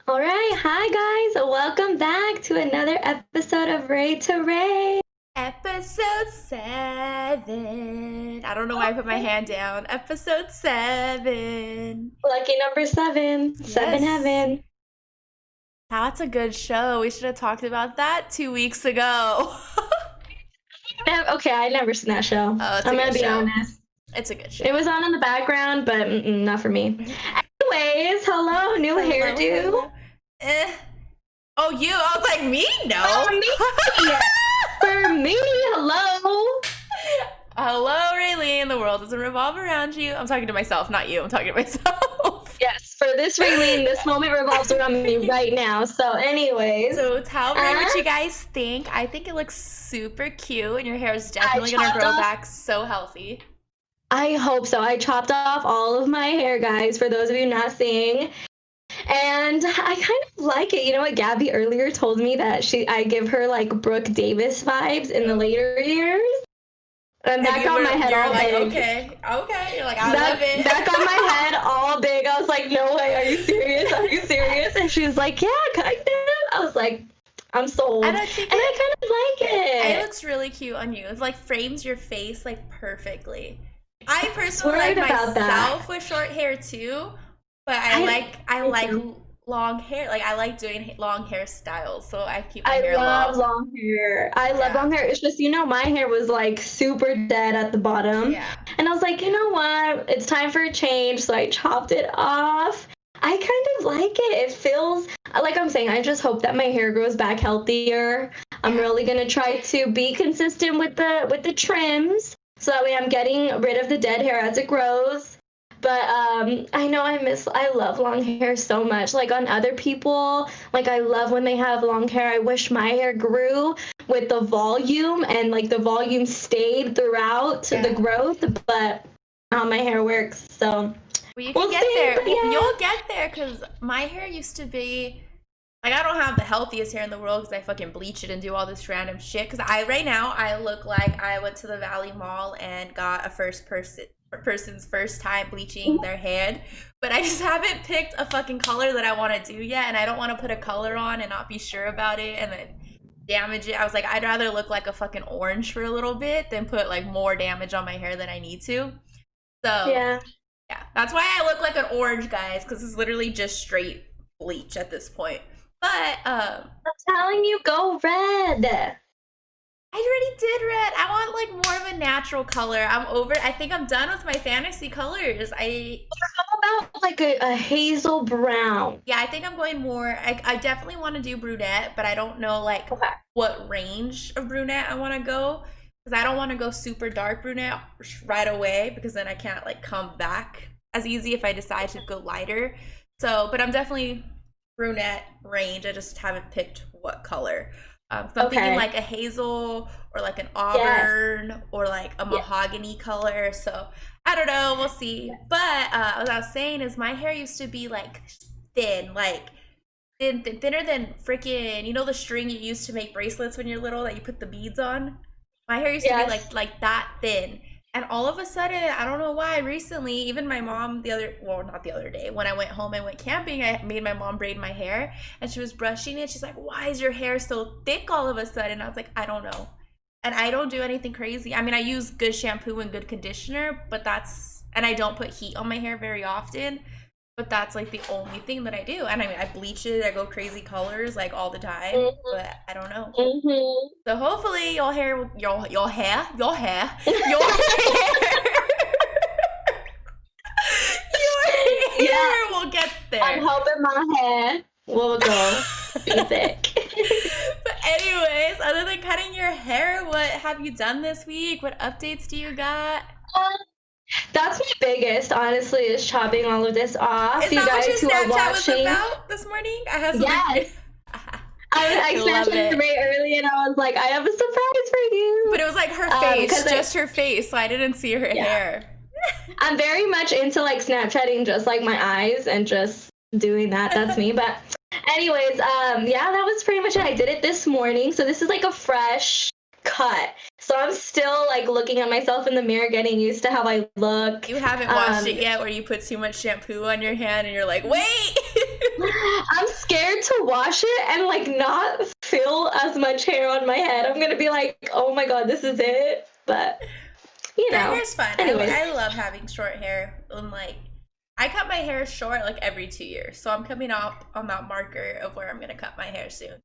All right, hi guys, welcome back to another episode of Ray to Ray. Episode 7. I don't know why I put my hand down. Episode 7. Lucky number seven, seven Yes. heaven. That's a good show. We should have talked about that 2 weeks ago. Okay, I never seen that show. Oh, it's a I'm gonna good be show. honest. It's a good show. It was on in the background, but not for me. Anyways, hello, new hairdo. Hello. Oh, you? I was like, me? No. For me, for me, hello. Hello, Raylene. The world doesn't revolve around you. I'm talking to myself, not you. I'm talking to myself. Yes, for this Raylene, this moment revolves around me right now. So, anyways. So tell me what you guys think. I think it looks super cute, and your hair is definitely gonna grow back so healthy. I hope so. I chopped off all of my hair, guys, for those of you not seeing. And I kind of like it. You know what? Gabby earlier told me that I give her like Brooke Davis vibes in the later years. And that got my head all like, big. Okay. You're like, I love it. That got my head all big. I was like, no way. Are you serious? Are you serious? And she was like, yeah, kind of. I was like, I'm sold. And I kind of like it. It looks really cute on you. It like frames your face like perfectly. I personally like myself with short hair too, but I like long hair. Like I like doing long hairstyles, so I keep my hair long. I love long hair. I love long hair. It's just, my hair was like super dead at the bottom. Yeah. And I was like, you know what? It's time for a change, so I chopped it off. I kind of like it. It feels like I'm saying, I just hope that my hair grows back healthier. I'm really gonna try to be consistent with the trims. So that way I'm getting rid of the dead hair as it grows. But I know I love long hair so much. Like on other people, like I love when they have long hair. I wish my hair grew with the volume and like the volume stayed throughout the growth, but how my hair works. So you can get there. You'll get there, because my hair used to be like, I don't have the healthiest hair in the world because I fucking bleach it and do all this random shit. Because right now I look like I went to the Valley Mall and got a person's first time bleaching their hair. But I just haven't picked a fucking color that I want to do yet. And I don't want to put a color on and not be sure about it and then damage it. I was like, I'd rather look like a fucking orange for a little bit than put like more damage on my hair than I need to. So yeah, that's why I look like an orange, guys, because it's literally just straight bleach at this point. But I'm telling you, go red. I already did red. I want like more of a natural color. I think I'm done with my fantasy colors. How about like a hazel brown? Yeah, I think I'm going more. I definitely want to do brunette, but I don't know like what range of brunette I want to go, because I don't want to go super dark brunette right away, because then I can't like come back as easy if I decide to go lighter. So, but I'm definitely brunette range. I just haven't picked what color. So I'm thinking like a hazel or like an auburn or like a mahogany color. So I don't know, we'll see. But what I was saying is my hair used to be like thin, like thinner than freaking, the string you used to make bracelets when you're little that you put the beads on. My hair used to be like that thin. And all of a sudden, I don't know why, recently, even my mom not the other day, when I went home and went camping, I made my mom braid my hair, and she was brushing it. She's like, why is your hair so thick all of a sudden? I was like, I don't know. And I don't do anything crazy. I mean, I use good shampoo and good conditioner, and I don't put heat on my hair very often, but that's like the only thing that I do. And I mean, I bleach it, I go crazy colors like all the time, but I don't know. So hopefully your hair will get there. I'm hoping my hair will go be thick. But anyways, other than cutting your hair, what have you done this week? What updates do you got? That's my biggest, honestly, is chopping all of this off. Is that what your Snapchat was about this morning? I have something. Yes. I Snapchatted Ray early, and I was like, I have a surprise for you. But it was like her face, just her face, so I didn't see her hair. I'm very much into like Snapchatting just like my eyes and just doing that. That's me. But anyways, that was pretty much it. I did it this morning. So this is like a fresh cut. So I'm still like looking at myself in the mirror, getting used to how I look. You haven't washed it yet, where you put too much shampoo on your hand and you're like, wait. I'm scared wash it and like not feel as much hair on my head, I'm gonna be like, oh my god, this is it. But you Short know, hair's fun. I love having short hair. And like, I cut my hair short like every 2 years, so I'm coming up on that marker of where I'm gonna cut my hair soon.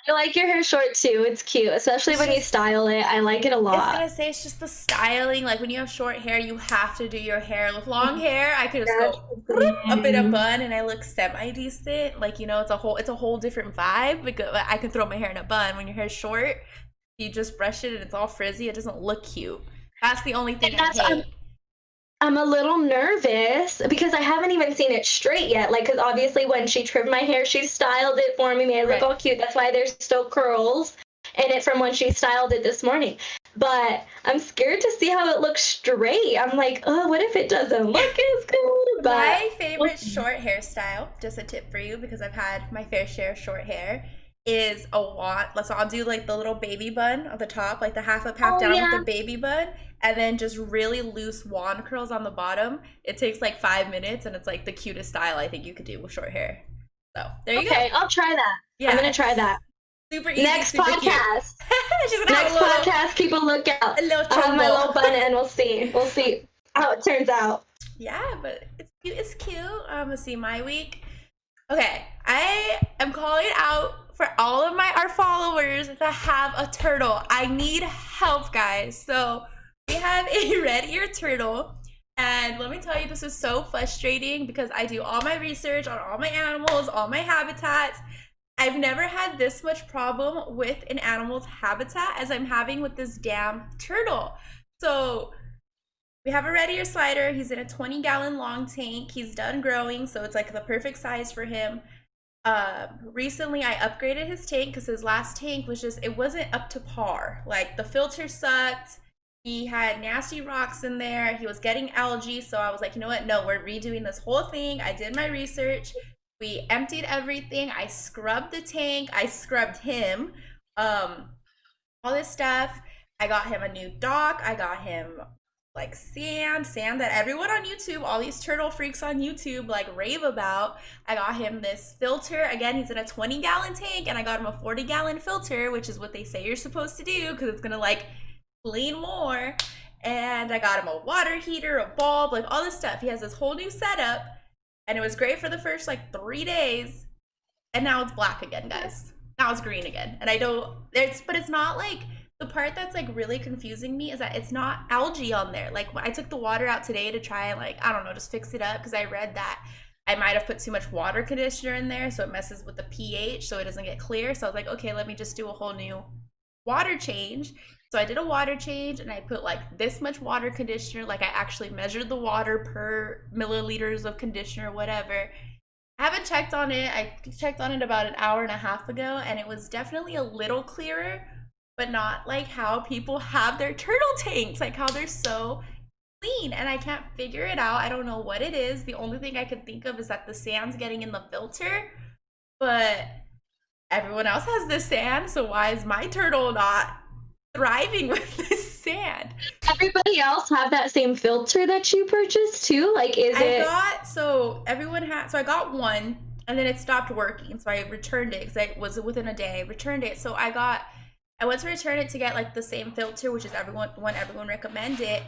I like your hair short too. It's cute, especially when you style it. I like it a lot. I was gonna say, it's just the styling. Like when you have short hair, you have to do your hair. With long hair, I could just go up in a bun and I look semi-decent. Like, you know, it's a whole different vibe. Because I can throw my hair in a bun. When your hair's short, you just brush it and it's all frizzy. It doesn't look cute. That's the only thing I hate. I'm a little nervous because I haven't even seen it straight yet. Like, because obviously when she trimmed my hair, she styled it for me, made it look all cute. That's why there's still curls in it from when she styled it this morning. But I'm scared to see how it looks straight. I'm like, oh, what if it doesn't look as good? But my favorite short hairstyle, just a tip for you, because I've had my fair share of short hair, is a wand. So I'll do like the little baby bun on the top, like the half up, half down with the baby bun, and then just really loose wand curls on the bottom. It takes like 5 minutes, and it's like the cutest style I think you could do with short hair. So there you go. Okay, I'll try that. Yeah, I'm gonna try that. Super easy. Next super podcast. She's gonna Next podcast, keep a lookout. I'll have my little bun, and we'll see. We'll see how it turns out. Yeah, but it's cute. It's cute. Let's see my week. Okay, I am calling out for all of our followers that have a turtle. I need help, guys. So we have a red ear turtle, and let me tell you, this is so frustrating because I do all my research on all my animals, all my habitats. I've never had this much problem with an animal's habitat as I'm having with this damn turtle. So we have a red ear slider. He's in a 20-gallon long tank. He's done growing, so it's like the perfect size for him. Recently I upgraded his tank because his last tank was just, it wasn't up to par. Like the filter sucked. He had nasty rocks in there. He was getting algae. So I was like, you know what? No, we're redoing this whole thing. I did my research. We emptied everything. I scrubbed the tank. I scrubbed him. All this stuff. I got him a new dock. I got him like sand that everyone on YouTube, all these turtle freaks on YouTube like rave about. I got him this filter. Again, he's in a 20-gallon tank, and I got him a 40-gallon filter, which is what they say you're supposed to do because it's gonna like clean more. And I got him a water heater, a bulb, like all this stuff. He has this whole new setup, and it was great for the first like 3 days, and now it's black again, guys. Now it's green again, and but it's not like, the part that's like really confusing me is that it's not algae on there. Like I took the water out today to try and like, I don't know, just fix it up because I read that I might have put too much water conditioner in there, so it messes with the pH, so it doesn't get clear. So I was like, okay, let me just do a whole new water change. So I did a water change, and I put like this much water conditioner. Like I actually measured the water per milliliters of conditioner, whatever. I haven't checked on it. I checked on it about an hour and a half ago, and it was definitely a little clearer, but not like how people have their turtle tanks, like how they're so clean, and I can't figure it out. I don't know what it is. The only thing I can think of is that the sand's getting in the filter, but everyone else has this sand, so why is my turtle not thriving with this sand? Everybody else have that same filter that you purchased too? Like, I got one, and then it stopped working, so I returned it because it was within a day. I returned it, so I went to return it to get like the same filter, which is everyone recommended,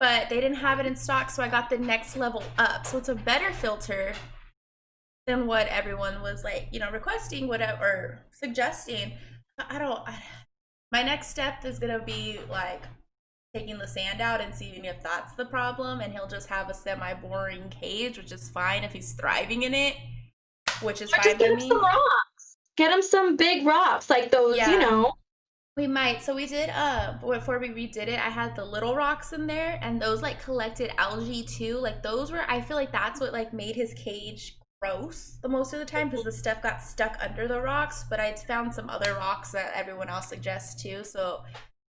but they didn't have it in stock, so I got the next level up. So it's a better filter than what everyone was like, you know, requesting, whatever, or suggesting. My next step is gonna be like taking the sand out and seeing if that's the problem, and he'll just have a semi-boring cage, which is fine if he's thriving in it, which is fine by me. Some rocks. Get him some big rocks, like those, you know. We might. So we did, before we redid it, I had the little rocks in there, and those like collected algae too. Like those were, I feel like that's what like made his cage gross the most of the time, because the stuff got stuck under the rocks. But I found some other rocks that everyone else suggests too. So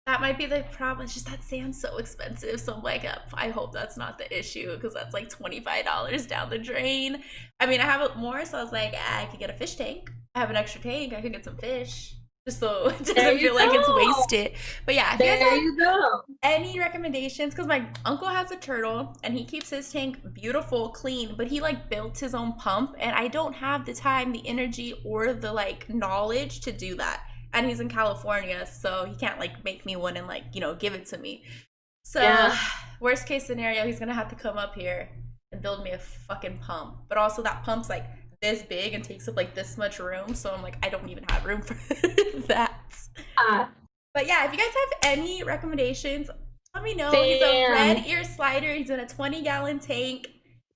that might be the problem. It's just that sand's so expensive. So I'm like, I hope that's not the issue, because that's like $25 down the drain. I mean, I have more, so I was like, I could get a fish tank. I have an extra tank. I could get some fish. just so it doesn't feel like it's wasted. But yeah, if you guys have any recommendations, because my uncle has a turtle and he keeps his tank beautiful, clean, but he like built his own pump, and I don't have the time, the energy, or the like knowledge to do that. And he's in California, so he can't like make me one and like, you know, give it to me. So worst case scenario, he's gonna have to come up here and build me a fucking pump. But also that pump's like this big and takes up like this much room, so I'm like, I don't even have room for that. But yeah, if you guys have any recommendations, let me know. He's a red ear slider. He's in a 20-gallon tank,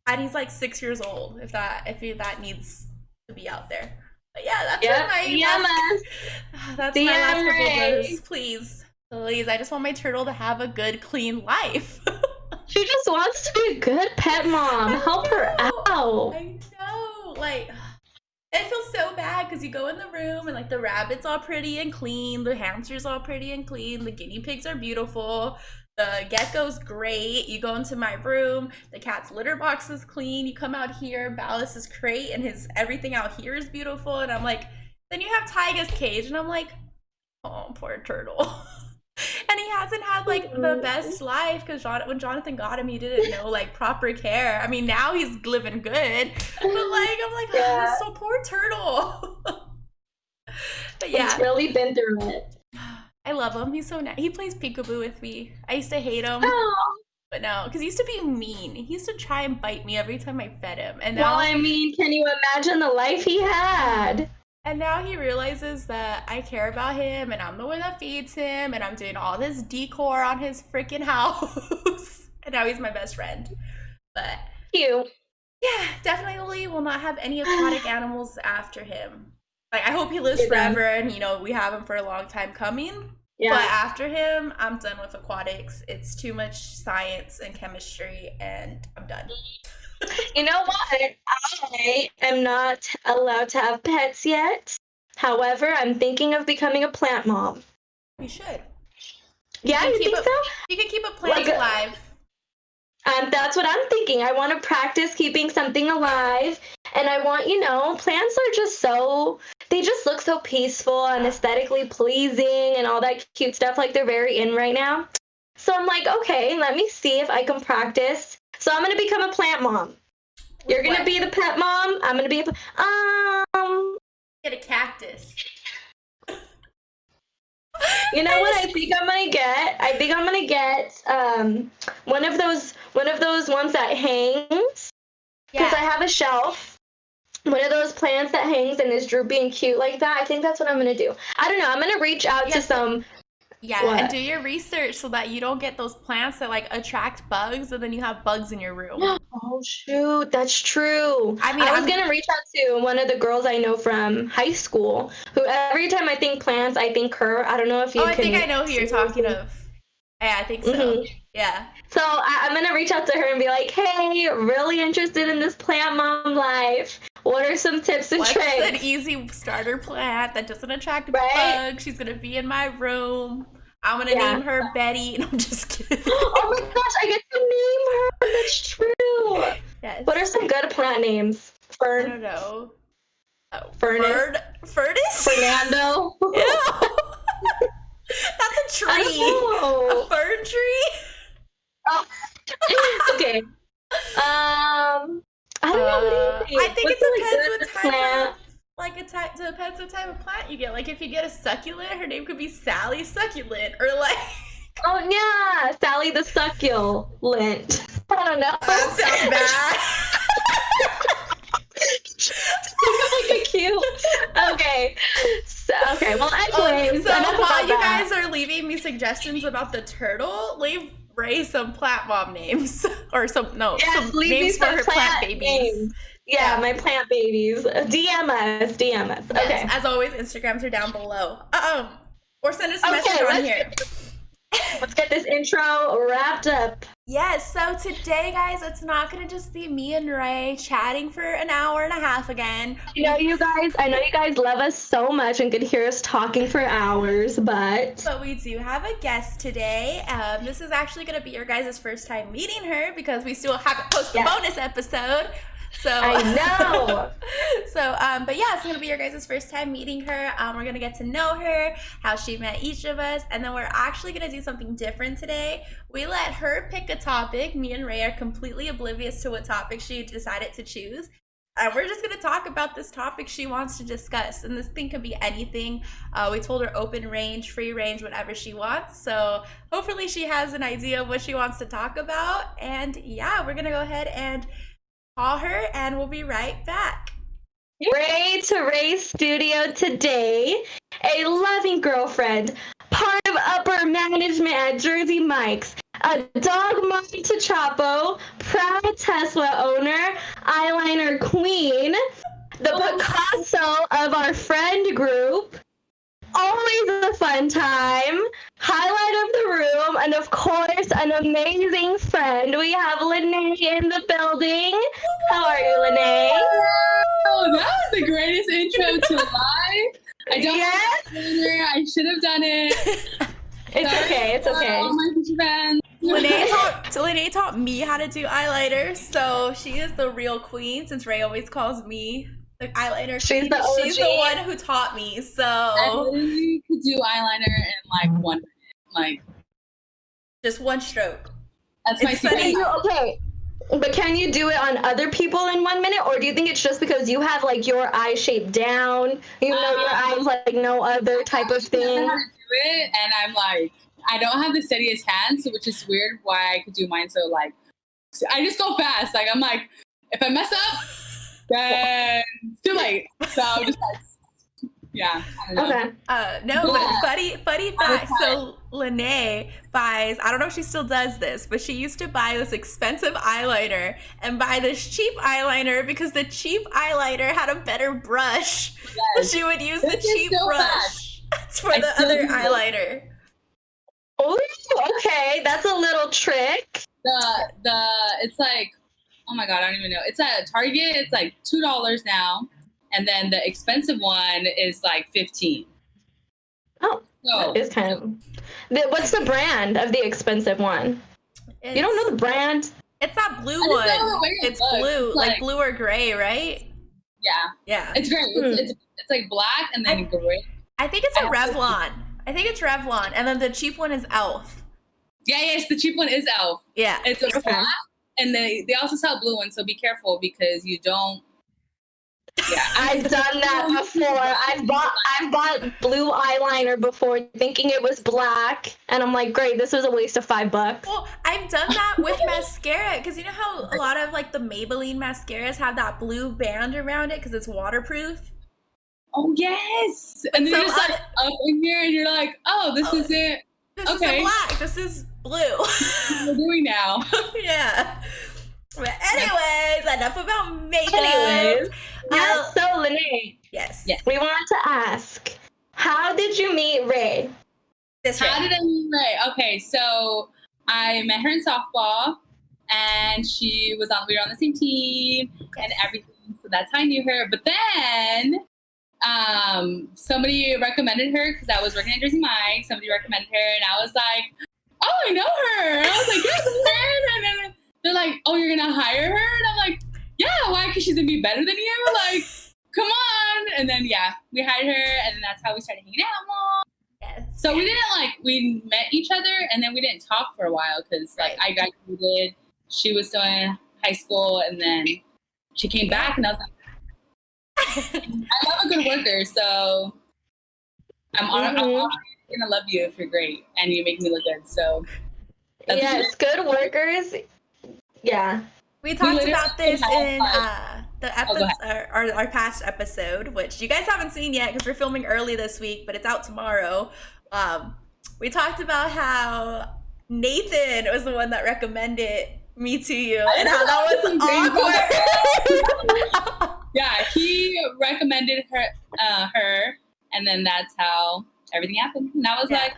and he's like 6 years old. If that needs to be out there. But yeah, that's my last couple of those. Please, I just want my turtle to have a good, clean life. She just wants to be a good pet mom. Help her out. I know, like. It feels so bad because you go in the room and like the rabbit's all pretty and clean, the hamster's all pretty and clean, the guinea pigs are beautiful, the gecko's great. You go into my room, the cat's litter box is clean. You come out here, Ballas's crate and his everything out here is beautiful. And I'm like, then you have Tyga's cage, and I'm like, oh, poor turtle. And he hasn't had like the best life because when Jonathan got him, he didn't know like proper care. I mean, now he's living good, but like I'm like, oh, so poor turtle. But yeah, he's really been through it. I love him. He's so nice. He plays peekaboo with me. I used to hate him, but no, because he used to be mean. He used to try and bite me every time I fed him. And now, well, I mean, can you imagine the life he had? And now he realizes that I care about him and I'm the one that feeds him and I'm doing all this decor on his freaking house. And now he's my best friend. But cute. Yeah, definitely will not have any aquatic animals after him. Like, I hope he lives forever and, you know, we have him for a long time coming. Yeah. But after him, I'm done with aquatics. It's too much science and chemistry and I'm done. You know what? I am not allowed to have pets yet. However, I'm thinking of becoming a plant mom. You should. Yeah, you think so? You can keep a plant alive. That's what I'm thinking. I want to practice keeping something alive. And I want, you know, plants are just they just look so peaceful and aesthetically pleasing and all that cute stuff. Like, they're very in right now. So I'm like, okay, let me see if I can practice. So I'm going to become a plant mom. You're going to be the pet mom. I'm going to be get a cactus. You know what I think I'm going to get? I think I'm going to get one of those ones that hangs. Because I have a shelf. One of those plants that hangs and is droopy and cute like that. I think that's what I'm going to do. I don't know. I'm going to reach out to some... Yeah, and do your research so that you don't get those plants that like attract bugs and then you have bugs in your room. Oh shoot, that's true. I mean, I was gonna reach out to one of the girls I know from high school who every time I think plants, I think her. I don't know if you I think I know who you're talking of. Yeah, I think so. Mm-hmm. Yeah. So I'm gonna reach out to her and be like, hey, really interested in this plant mom life. What are some tips and tricks? What's an easy starter plant that doesn't attract bugs? She's gonna be in my room. I'm gonna name her Betty. And I'm just kidding. Oh my gosh, I get to name her. That's true. Yes. What are some good plant names? Fern. I don't know. Furnace. Furnace? Fernando. Ew. That's a tree. A fern tree. Oh. Okay. I don't know. What do you think? I think it depends what type of. Like, it depends what type of plant you get. Like, if you get a succulent, her name could be Sally Succulent. Or, like... Oh, yeah! Sally the Succulent. I don't know. That sounds bad. Like a cute... Okay. Okay, well, anyways... So, while you guys are leaving me suggestions about the turtle, leave Ray some plant mom names. Or some names for her plant babies. Names. Yeah, my plant babies. DM us. Yes, okay. As always, Instagrams are down below. Or send us a message on here. Let's get this intro wrapped up. Yes, so today, guys, it's not going to just be me and Ray chatting for an hour and a half again. I know you guys love us so much and could hear us talking for hours, but we do have a guest today. This is actually going to be your guys' first time meeting her because we still haven't posted a bonus episode. So I know. But yeah, it's gonna be your guys' first time meeting her. We're gonna get to know her, how she met each of us, and then we're actually gonna do something different today. We let her pick a topic. Me and Ray are completely oblivious to what topic she decided to choose. And we're just gonna talk about this topic she wants to discuss. And this thing could be anything. We told her open range, free range, whatever she wants. So hopefully she has an idea of what she wants to talk about. And yeah, we're gonna go ahead and call her and we'll be right back. Ray to Ray Studio today, a loving girlfriend, part of upper management at Jersey Mike's, a dog mom to Chapo, proud Tesla owner, eyeliner queen, the Picasso of our friend group, always a fun time, highlight of the room, and of course, an amazing friend. We have Lenae in the building. How are you, Lenae? Oh, that was the greatest intro to live. I don't know. I should have done it. It's okay. It's okay. All my future fans. Lenae taught me how to do eyeliner, so she is the real queen. Since Ray always calls me the eyeliner queen, she's the one who taught me. So I literally could do eyeliner in like 1 minute, like just one stroke. That's my secret. Okay. But can you do it on other people in 1 minute, or do you think it's just because you have like your eye shape down, you know, your eyes like no other type of thing? I do it, and I'm like, I don't have the steadiest hands, which is weird. Why I could do mine so like, I just go fast. Like I'm like, if I mess up, then it's too late. So I'm just like, yeah. I don't know. Okay. No, but funny fact. So Lenae buys, I don't know if she still does this, but she used to buy this expensive eyeliner and buy this cheap eyeliner because the cheap eyeliner had a better brush. Yes. So she would use the cheap brush for the other eyeliner. Oh, okay. That's a little trick. It's like, oh my God, I don't even know. It's at Target. It's like $2 now. And then the expensive one is like $15. Oh, that is kind of. What's the brand of the expensive one? You don't know the brand? It's that blue one. It's blue, like blue or gray, right? Yeah. Yeah. It's gray. It's like black and then gray. I think it's a Revlon. And then the cheap one is Elf. Yeah, yes, the cheap one is Elf. Yeah. It's a black, and they also sell blue ones, so be careful because you don't. Yeah, I've done that before. I've bought blue eyeliner before, thinking it was black, and I'm like, great, this was a waste of $5. Well, I've done that with mascara, because you know how a lot of like the Maybelline mascaras have that blue band around it because it's waterproof. Oh yes, and then you're just like up in here, and you're like, oh, this isn't. This isn't black. This is blue. What we're doing now. Yeah. But anyways, enough about makeup. So Lenae. Yes. We wanted to ask, how did you meet Ray? How did I meet Ray? Okay, so I met her in softball, and we were on the same team and everything. So that's how I knew her. But then, somebody recommended her because I was working at Jersey Mike. Somebody recommended her, and I was like, "Oh, I know her." And I was like, "Yeah." And they're like, "Oh, you're gonna hire her?" And I'm like, "Yeah, why? Because she's gonna be better than you." Like, come on. And then we hired her, and then that's how we started hanging out more. Yes. So we met each other, and then we didn't talk for a while because like I graduated, she was still in high school, and then she came back, and I was like, I love a good worker, so I'm gonna love you if you're great and you make me look good. So yes, good workers. Yeah, we talked about this in the episode, our past episode, which you guys haven't seen yet because we're filming early this week, but it's out tomorrow. We talked about how Nathan was the one that recommended me to you, and how that was awkward. Yeah, he recommended her, and then that's how everything happened. And I was like,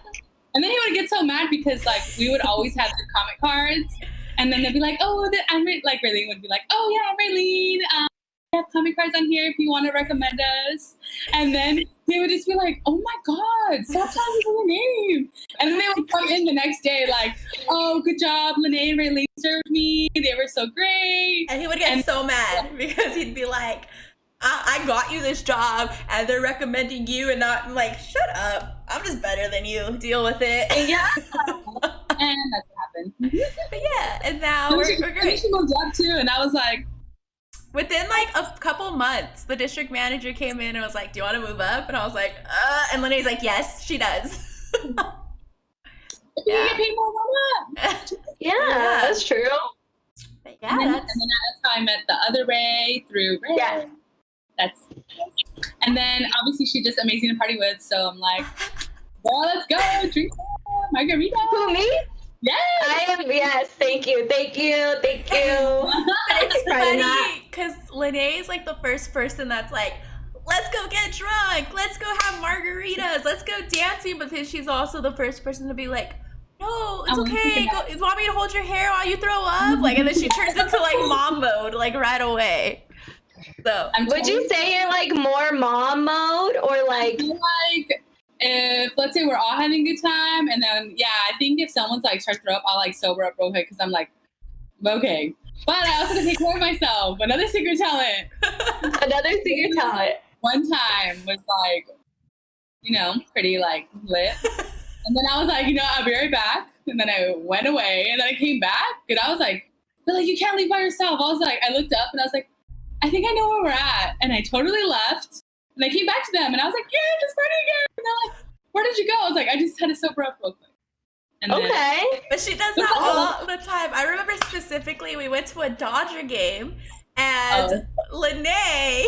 and then he would get so mad because like we would always have the comment cards, and then they'd be like, "Oh, like Raylene would be like, "Oh yeah, Raylene, have comment cards on here if you want to recommend us. And then they would just be like, oh my God, stop telling me the name. And then they would come in the next day like, oh, good job, Lenae and Raylene served me. They were so great. And he would get so mad because he'd be like, I got you this job and they're recommending you and not, I'm like, shut up. I'm just better than you. Deal with it. Yeah. And that's what happened. But yeah, and now we're great. And she moved up too, and I was like, within like a couple months, the district manager came in and was like, do you want to move up? And I was like, and Lenae's like, yes, she does. you get paid more, why not? Yeah, that's true. But yeah, and then that's how I met the other Ray through Ray. Yeah. And then obviously she's just amazing to party with, so I'm like, well, let's go drink some margarita. Who, me? Yes. Yes, thank you. It's funny because Lenae is like the first person that's like, let's go get drunk, let's go have margaritas, let's go dancing, but then she's also the first person to be like, no, it's okay, go, you want me to hold your hair while you throw up? Like, and then she turns into like mom mode like right away. So would you say you're like more mom mode or like if let's say we're all having a good time, and then I think if someone's like starts to throw up, I'll like sober up real quick because I'm like, okay. But I also gotta take care of myself. Another secret talent. One time was like, pretty like lit. And then I was like, I'll be right back. And then I went away, and then I came back, and I was like, they're like, you can't leave by yourself. I was like, I looked up and I was like, I think I know where we're at. And I totally left. And I came back to them and I was like, yeah, just party again. And they're like, where did you go? I was like, I just had to sober up real quick. And but she does that all the time. I remember specifically we went to a Dodger game and Lenae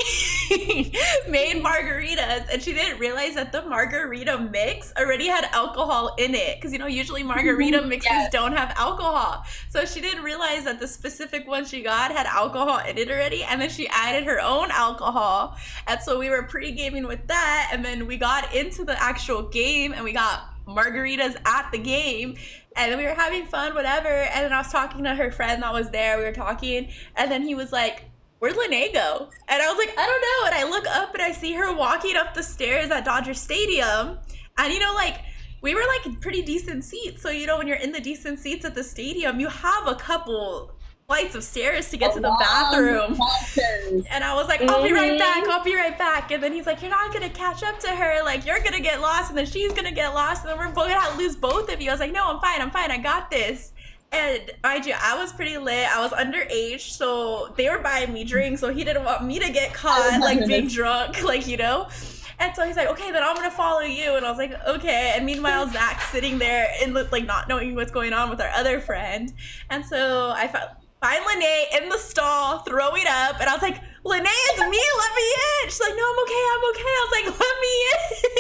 made margaritas and she didn't realize that the margarita mix already had alcohol in it because usually margarita mixes don't have alcohol, so she didn't realize that the specific one she got had alcohol in it already, and then she added her own alcohol, and so we were pre-gaming with that, and then we got into the actual game and we got margaritas at the game, and then we were having fun, whatever, and then I was talking to her friend that was there, we were talking, and then he was like, where'd Lenae go? And I was like, I don't know, and I look up and I see her walking up the stairs at Dodger Stadium, and we were like pretty decent seats, so when you're in the decent seats at the stadium, you have a couple flights of stairs to get to the bathroom. And I was like, I'll be right back. And then he's like, you're not gonna catch up to her, like you're gonna get lost and then she's gonna get lost and then we're both gonna lose both of you. I was like, no, I'm fine, I got this. And mind you, I was pretty lit, I was underage, so they were buying me drinks, so he didn't want me to get caught like being drunk, And so he's like, okay, then I'm gonna follow you. And I was like, okay. And meanwhile, Zach's sitting there and like not knowing what's going on with our other friend. And so I find Lenae in the stall throwing up, and I was like, Lenae, it's me, let me in. She's like, no, I'm okay. I was like, let me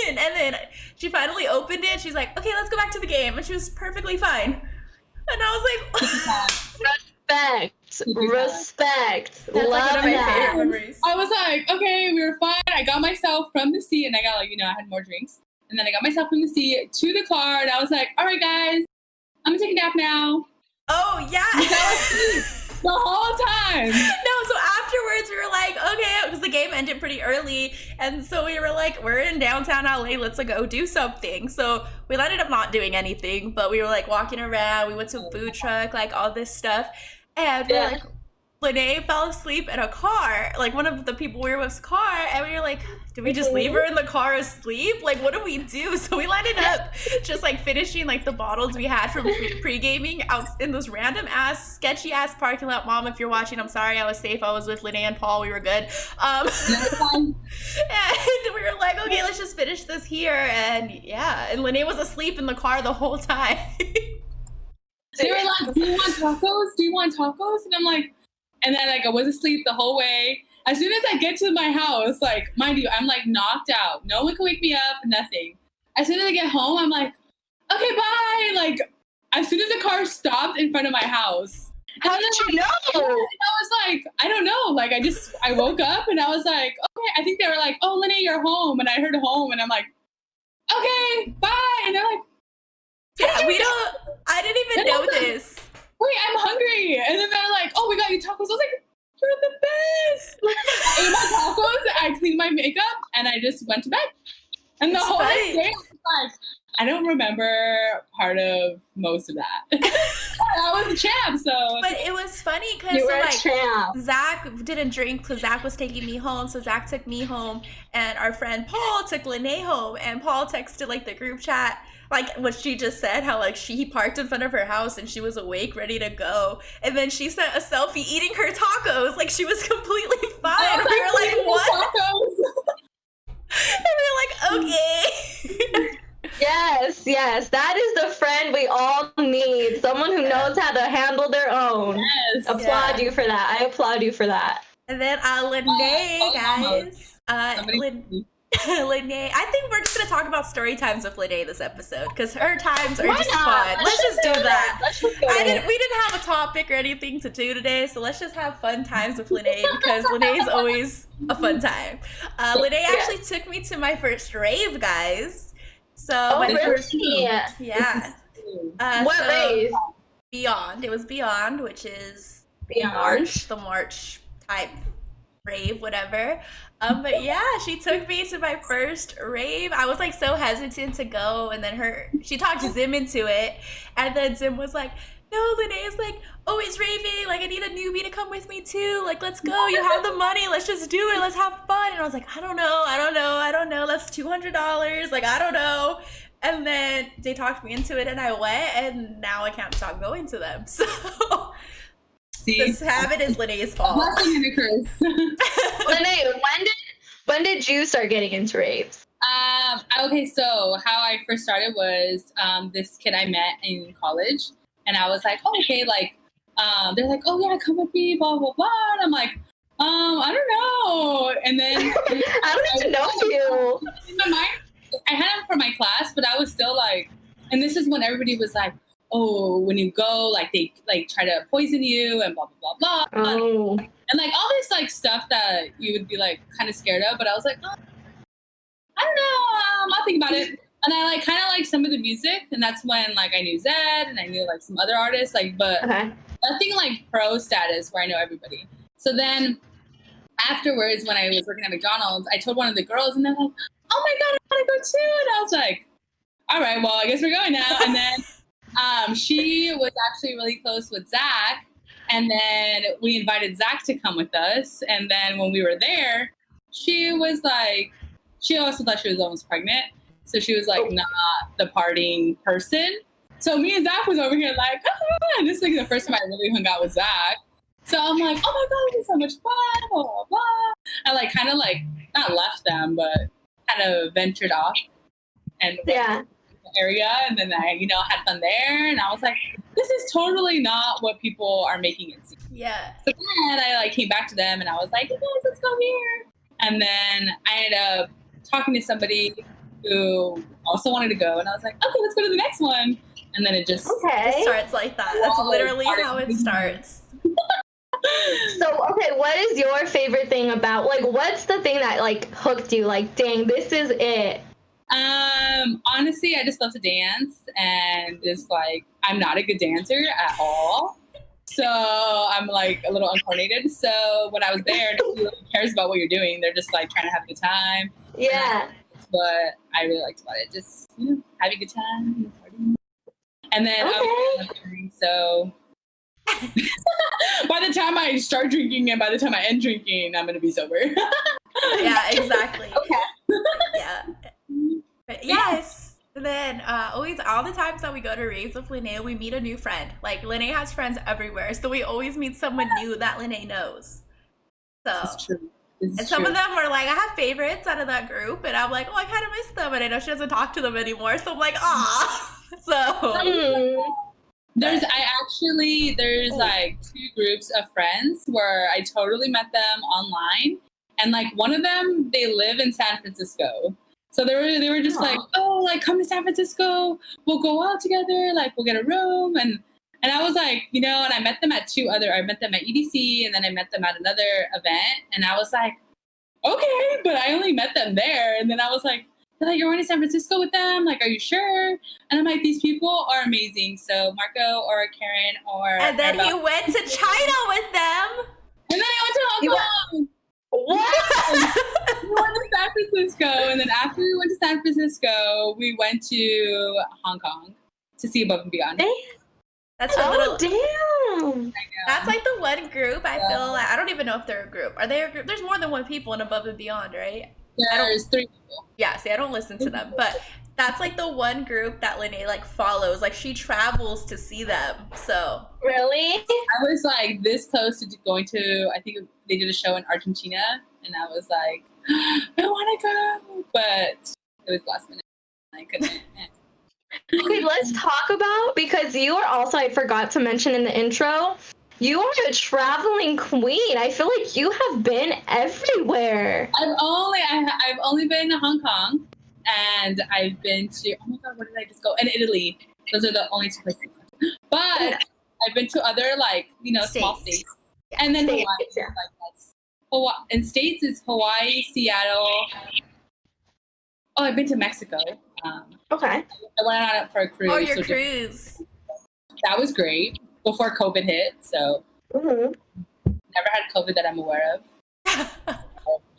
in. And then she finally opened it. She's like, okay, let's go back to the game. And she was perfectly fine. And I was like, respect. That's love like one of my that. favorite memories. I was like, okay, we were fine. I got myself from the seat, and I got I had more drinks. And then I got myself from the seat to the car, and I was like, all right, guys, I'm gonna take a nap now. Oh, yeah. The whole time. No, so afterwards we were like, okay, because the game ended pretty early, and so we were like, we're in downtown LA, let's go do something. So we ended up not doing anything, but we were like walking around, we went to a food truck, like all this stuff, and we're like, Lenae fell asleep in a car, like one of the people we were with's car, and we were like, did we just leave her in the car asleep? Like, what do we do? So we ended up just like finishing like the bottles we had from pre-gaming out in this random ass, sketchy ass parking lot. Mom, if you're watching, I'm sorry, I was safe. I was with Lenae and Paul. We were good. And we were like, okay, let's just finish this here. And and Lenae was asleep in the car the whole time. They were like, do you want tacos? Do you want tacos? And I'm like, and then I was asleep the whole way. As soon as I get to my house, like, mind you, I'm like knocked out. No one can wake me up, nothing. As soon as I get home, I'm like, okay, bye. Like, as soon as the car stopped in front of my house. How did you know? And I was like, I don't know. Like, I woke up and I was like, okay. I think they were like, oh, Lenae, you're home. And I heard home and I'm like, okay, bye. And they're like, I didn't even know this. Wait, I'm hungry. And then they're like, oh, we got you tacos. I was like, you're the best. I ate my tacos, I cleaned my makeup, and I just went to bed. And the whole next day, I was like, I don't remember part of most of that. I was a champ, so. But it was funny because Zach didn't drink because Zach was taking me home. So Zach took me home, and our friend Paul took Lenae home. And Paul texted like the group chat, like what she just said, how like he parked in front of her house and she was awake, ready to go. And then she sent a selfie eating her tacos, like she was completely fine. We were like, what? And we were like, okay. Yes, that is the friend we all need. Someone who knows how to handle their own. Yes. Applaud you for that. I applaud you for that. And then Lenae, guys. Lenae, I think we're just gonna talk about story times with Lenae this episode because her times are just fun. Let's just do that. We didn't have a topic or anything to do today, so let's just have fun times with Lenae because Lenae's always a fun time. Lenae actually took me to my first rave, guys. So my first, yeah. What rave? Beyond. It was Beyond, which is Beyond. the March type rave, whatever. But yeah, she took me to my first rave. I was like so hesitant to go, and then she talked Zim into it, and then Zim was like, no, Lenae's like always raving, like I need a newbie to come with me too, like let's go, you have the money, let's just do it, let's have fun. And I was like, I don't know, that's $200, like I don't know. And then they talked me into it and I went, and now I can't stop going to them. So this habit is Lenae's fault. Lenae, when did you start getting into raves? Okay, so how I first started was this kid I met in college, and I was like, oh, okay, like they're like, oh yeah, come with me, blah blah blah, and I'm like, I don't know, and then I don't even know you. In my mind, I had him for my class, but I was still like, and this is when everybody was like, oh, when you go, like they like try to poison you and blah blah blah blah. Oh. And like all this like stuff that you would be like kind of scared of, but I was like, oh, I don't know, I'll think about it. And I like kind of like some of the music, and that's when like I knew Zed and I knew like some other artists, like, but nothing like pro status where I know everybody. So then afterwards, when I was working at McDonald's, I told one of the girls, and they're like, oh my god, I want to go too. And I was like, all right, well, I guess we're going now. And then she was actually really close with Zach, and then we invited Zach to come with us. And then when we were there, she was like, she also thought she was almost pregnant. So she was like not the partying person. So me and Zach was over here like, and this is like the first time I really hung out with Zach. So I'm like, oh my god, this is so much fun, blah, blah, blah. I like kind of like, not left them, but kind of ventured off and went to the area. And then I, had fun there. And I was like, this is totally not what people are making it seem. Yeah. So then I like came back to them and I was like, you guys, let's go here. And then I ended up talking to somebody who also wanted to go, and I was like, okay, let's go to the next one. And then it just starts like that. That's literally how it starts. So, okay, what is your favorite thing about, like, what's the thing that, like, hooked you? Like, dang, this is it. Honestly, I just love to dance, and just, like, I'm not a good dancer at all. So I'm, like, a little uncoordinated. So when I was there, nobody really cares about what you're doing. They're just, like, trying to have a good time. Yeah. But I really liked about it. Just, have a good time. And then so by the time I start drinking and by the time I end drinking, I'm gonna be sober. Yeah, exactly. Okay. Yeah. But yes. And then always all the times that we go to raves with Lenae, we meet a new friend. Like Lenae has friends everywhere, so we always meet someone new that Lenae knows. So that's true. And some of them are like, I have favorites out of that group, and I'm like, oh, I kind of miss them, and I know she doesn't talk to them anymore, so I'm like, ah. So there's like 2 groups of friends where I totally met them online, and like one of them, they live in San Francisco, so they were just like, oh, like come to San Francisco, we'll go out together, like we'll get a room, and I was like, and I met them at I met them at EDC, and then I met them at another event, and I was like, okay, but I only met them there, and then I was like, they're like, you're going to San Francisco with them? Like, are you sure? And I'm like, these people are amazing. So Marco or Karen or... And then he went to China with them. And then I went to Hong Kong. What? We went to San Francisco, and then after we went to San Francisco, we went to Hong Kong to see Above and Beyond. That's a little. Damn. That's like the one group I feel like I don't even know if they're a group. Are they a group? There's more than one people in Above and Beyond, right? There's 3 people. Yeah, see, I don't listen to them, but that's like the one group that Lenae like follows. Like she travels to see them. So Really? I was like this close to going to. I think they did a show in Argentina, and I was like, I want to go, but it was last minute. I couldn't. Okay, let's talk about, because you are also, I forgot to mention in the intro, you are a traveling queen. I feel like you have been everywhere. I've only been to Hong Kong, and I've been to, oh my god, where did I just go? And Italy. Those are the only 2 places. But I've been to other, like, you know, small states. And then Hawaii. Yeah. Like, that's Hawaii. And states is Hawaii, Seattle. Oh, I've been to Mexico. Okay. I went on it for a cruise. Oh, your cruise. That was great before COVID hit. So Mm-hmm. never had COVID that I'm aware of.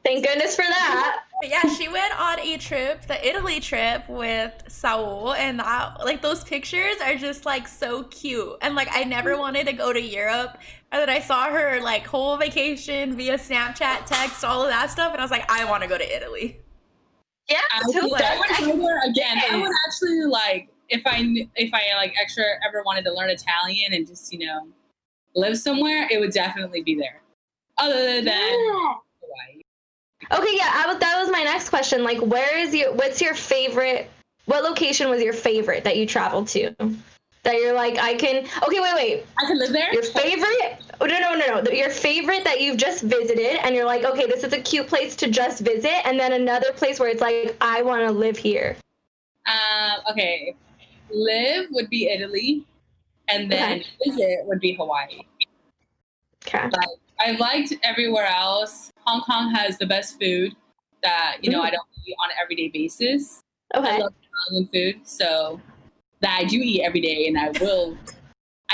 Thank goodness for that. But yeah, she went on a trip, the Italy trip with Saul, and that, like, those pictures are just like so cute. And like I never wanted to go to Europe, and then I saw her like whole vacation via Snapchat, text, all of that stuff, and I was like, I want to go to Italy. Yeah, I would go there again. I would actually like if I like ever wanted to learn Italian and just, you know, live somewhere, it would definitely be there. Other than Hawaii. Okay, yeah, that was my next question. Like, what's your favorite, what location was your favorite that you traveled to? That you're like, okay, wait. I can live there? Your favorite? Oh, no. Your favorite that you've just visited, and you're like, okay, this is a cute place to just visit, and then another place where it's like, I want to live here. Okay. Live would be Italy, and then visit would be Hawaii. Okay. Like, I've liked everywhere else. Hong Kong has the best food that, you know, I don't eat on an everyday basis. Okay. I love Italian food, so that I do eat every day, and I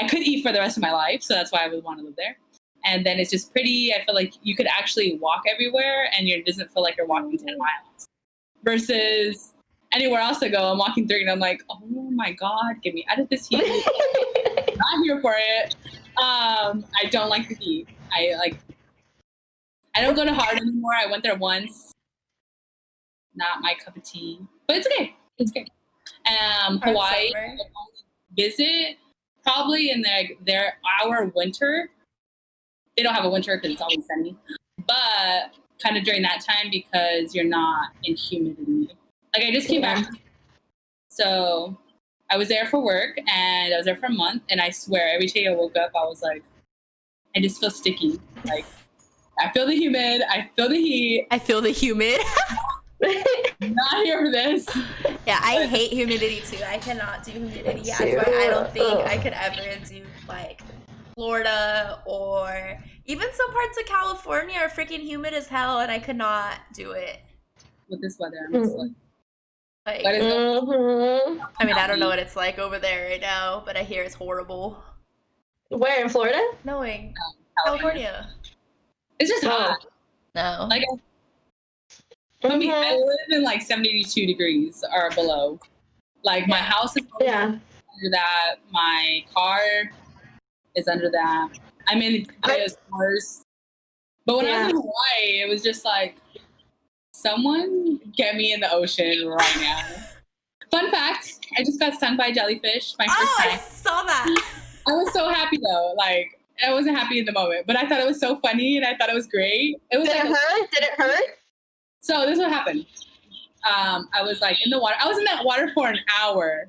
could eat for the rest of my life, so that's why I would want to live there. And then it's just pretty. I feel like you could actually walk everywhere, and it doesn't feel like you're walking 10 miles. Versus anywhere else I go, I'm walking through, and I'm like, oh my god, get me out of this heat. I'm not here for it. I don't like the heat. I don't go to Hard anymore. I went there once. Not my cup of tea, but it's okay. It's okay. Hawaii, I would only visit probably in our winter. They don't have a winter because it's always sunny, but kind of during that time because you're not in humidity. Like I just came back, so I was there for work and I was there for a month, and I swear every day I woke up I was like, I just feel sticky. Like I feel the humid, I feel the heat. I feel the humid. Not here for this. Yeah, I hate humidity too. I cannot do humidity. That's why I don't think I could ever do like Florida or even some parts of California are freaking humid as hell, and I could not do it. With this weather, I'm just like, I mean, I don't know what it's like over there right now, but I hear it's horrible. Where, in Florida? No, in California. It's just hot. No. Like, I mean, I live in like 72 degrees or below. Like my house is under that. My car is under that. I'm in cars. But when I was in Hawaii, it was just like, someone get me in the ocean right now. Fun fact, I just got stung by a jellyfish my first time. I saw that. I was so happy though. Like, I wasn't happy in the moment, but I thought it was so funny and I thought it was great. It was Did it hurt? Did it hurt? So this is what happened. I was like in the water. I was in that water for an hour.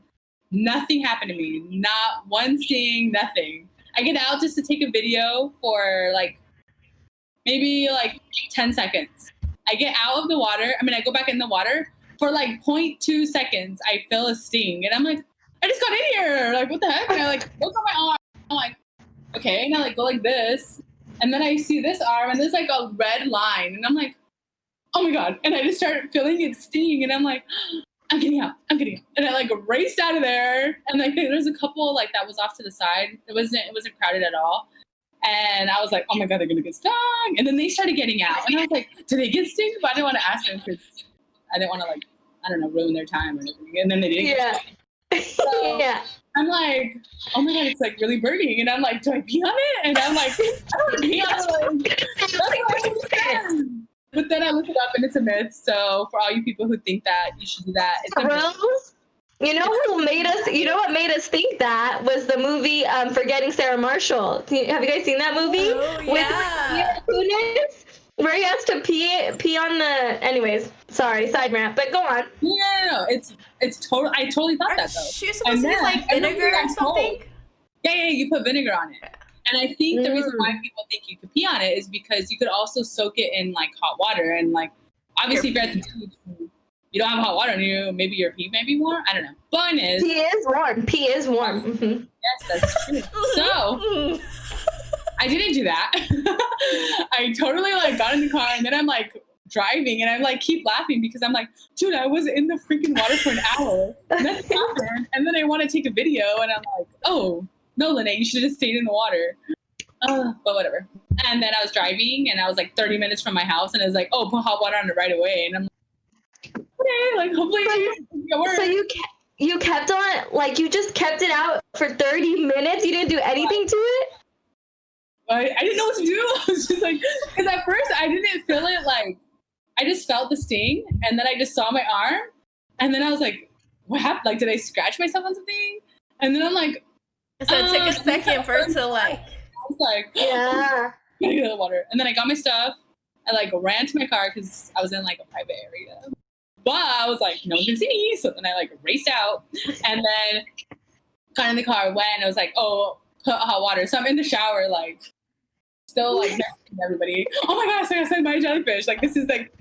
Nothing happened to me. Not one sting, nothing. I get out just to take a video for like maybe like 10 seconds. I get out of the water. I mean, I go back in the water for like 0.2 seconds. I feel a sting and I'm like, I just got in here. Like, what the heck? And I like look at my arm. I'm like, okay. And I like go like this. And then I see this arm and there's like a red line. And I'm like, oh my God. And I just started feeling it sting. And I'm like, I'm getting out. And I like raced out of there. And like there's a couple like that was off to the side. It wasn't crowded at all. And I was like, oh my God, they're going to get stung. And then they started getting out. And I was like, do they get stung? But I didn't want to ask them because I didn't want to, like, I don't know, ruin their time or anything. And then they didn't get stung. So yeah. I'm like, oh my God, it's like really burning. And I'm like, do I pee on it? And I'm like, I don't want to pee on it. That's what I understand. But then I looked it up and it's a myth. So for all you people who think that you should do that, it's a myth. You know what made us think that was the movie Forgetting Sarah Marshall. Have you guys seen that movie? Oh, yeah. With where he has to pee on the. Anyways, sorry, side rant, but go on. No, it's total. I totally thought that though. She was supposed to use like vinegar or something. Yeah, you put vinegar on it. And I think the reason why people think you could pee on it is because you could also soak it in like hot water, and like obviously if you're at the beach, you don't have hot water on you, maybe your pee may be warm. I don't know. Point is, pee is warm. Mm-hmm. Yes, that's true. So I didn't do that. I totally like got in the car, and then I'm like driving, and I'm like keep laughing because I'm like, dude, I was in the freaking water for an hour. Nothing happened. And then I want to take a video, and I'm like, oh no, Lenae, you should have just stayed in the water. But whatever. And then I was driving, and I was like 30 minutes from my house, and it was like, oh, put hot water on it right away. And I'm like, okay, like hopefully it works. So you kept on, like you just kept it out for 30 minutes? You didn't do anything to it? I didn't know what to do. I was just like, because at first I didn't feel it, like I just felt the sting, and then I just saw my arm, and then I was like, what happened? Like, did I scratch myself on something? And then I'm like, so it took a second for it to like. I was like, yeah. I gotta get the water. And then I got my stuff. I like ran to my car because I was in like a private area. But I was like, no one can see me. So then I like raced out, and then got in the car, went, and I was like, oh, put hot water. So I'm in the shower, like still like messaging everybody. Oh my gosh, I gotta send my jellyfish. Like this is like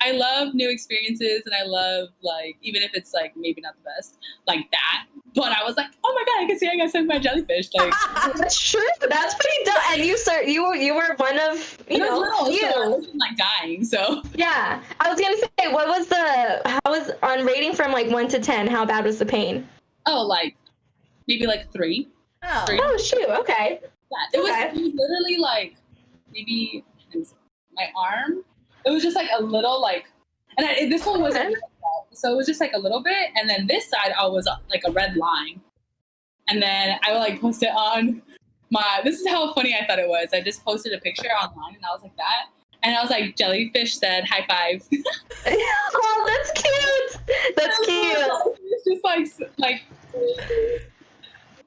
I love new experiences, and I love like even if it's like maybe not the best, like that. But I was like, oh my God, I can see I got sent my jellyfish. Like that's true. That's pretty dumb. And you were one of you know little, so I wasn't like dying. So yeah, I was gonna say, how was on rating from like 1 to 10? How bad was the pain? Oh, like maybe like 3. Oh, 3. Oh shoot. Okay. Yeah, it was literally like maybe my arm. It was just like a little like, and this one wasn't. So it was just like a little bit, and then this side I was like a red line, and then I like posted on my. This is how funny I thought it was. I just posted a picture online, and I was like that, and I was like, jellyfish said high five. Oh, that's cute. That's cute. It's just like.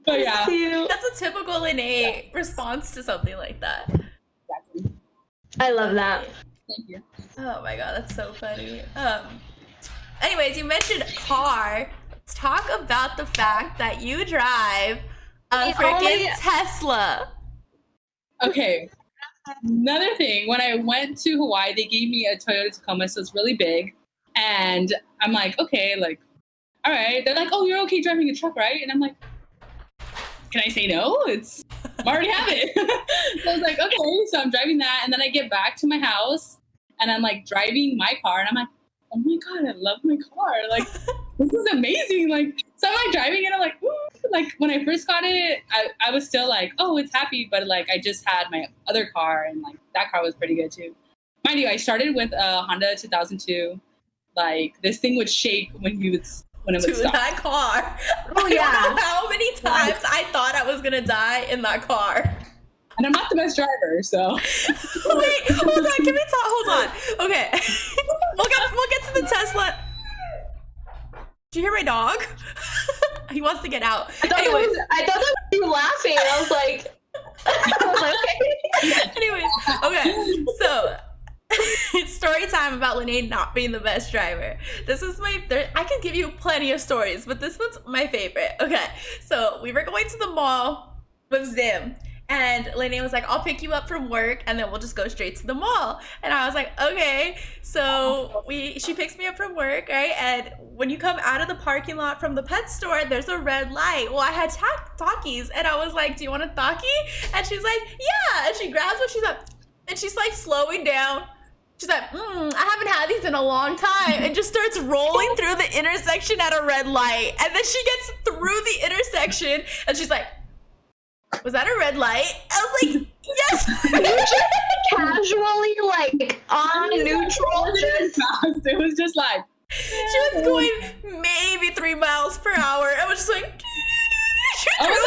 But yeah, that's a typical Lenae response to something like that. Exactly. I love that. Thank you. Oh my God, that's so funny. Anyways, you mentioned car. Let's talk about the fact that you drive a freaking Tesla. Okay. Another thing, when I went to Hawaii, they gave me a Toyota Tacoma, so it's really big. And I'm like, okay, like, all right. They're like, oh, you're okay driving a truck, right? And I'm like, can I say no? I already have it. So I was like, okay. So I'm driving that, and then I get back to my house, and I'm like driving my car, and I'm like, oh my God, I love my car. Like, this is amazing. Like, so I'm like driving it. I'm like, ooh. Like when I first got it, I was still like, oh, it's happy. But like, I just had my other car, and like that car was pretty good too. Mind you, I started with a Honda 2002. Like this thing would shake when it would stop. That car. Oh yeah. I don't know how many times I thought I was gonna die in that car. And I'm not the best driver, so. Wait, hold on. Can we talk? Hold on. Okay. We'll get to the Tesla. Did you hear my dog? He wants to get out. I thought that was you laughing. I was like, okay. Anyways, okay. So, it's story time about Lenae not being the best driver. This is I can give you plenty of stories, but this one's my favorite. Okay. So, we were going to the mall with Zim. And Lenae was like, I'll pick you up from work, and then we'll just go straight to the mall. And I was like, okay. So she picks me up from work, right? And when you come out of the parking lot from the pet store, there's a red light. Well, I had Takis, and I was like, do you want a Taki? And she's like, yeah. And she grabs what she's like, and she's like slowing down. She's like, I haven't had these in a long time, and just starts rolling through the intersection at a red light. And then she gets through the intersection, and she's like, was that a red light? I was like, You just casually, like, on neutral, just... It was just like... She was going maybe 3 miles per hour. I was just like... I was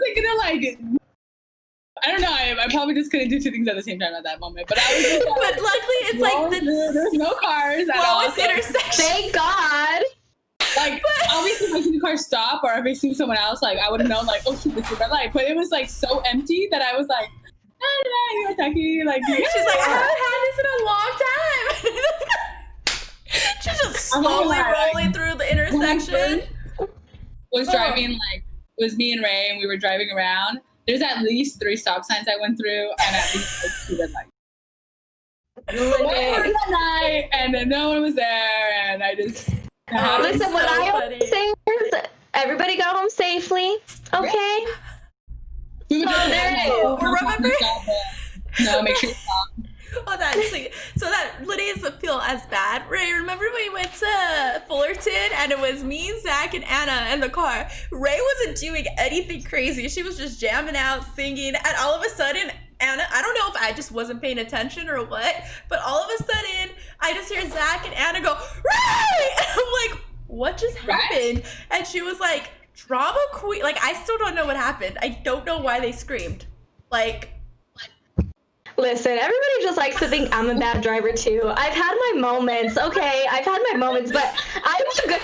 like gonna like... I don't know. I probably just couldn't do two things at the same time at that moment. But I was just like, but luckily, it's like there's no cars at all. So intersection. Thank God. Like, obviously, if I see the car stop or if I see someone else, like, I would have known, like, oh, shit, this is red light. But it was, like, so empty that I was like, you're attacking. Like, she's like, I haven't had this in a long time. She's just slowly rolling through the intersection. Was driving, like, it was me and Ray, and we were driving around. There's at least 3 stop signs I went through, and at least like 2 red lights. And then no one was there, and I just... Listen, what I always say is everybody go home safely, okay? Remember? No, make sure you stop. Oh, so that Lenae doesn't feel as bad. Ray, remember when we went to Fullerton and it was me, Zach, and Anna in the car? Ray wasn't doing anything crazy. She was just jamming out, singing, and all of a sudden, Anna, I don't know if I just wasn't paying attention or what, but all of a sudden, I just hear Zach and Anna go, Ray! And I'm like, what just happened? And she was like, drama queen. Like, I still don't know what happened. I don't know why they screamed. Like... Listen, everybody just likes to think I'm a bad driver too. I've had my moments, okay? I've had my moments, but I was good.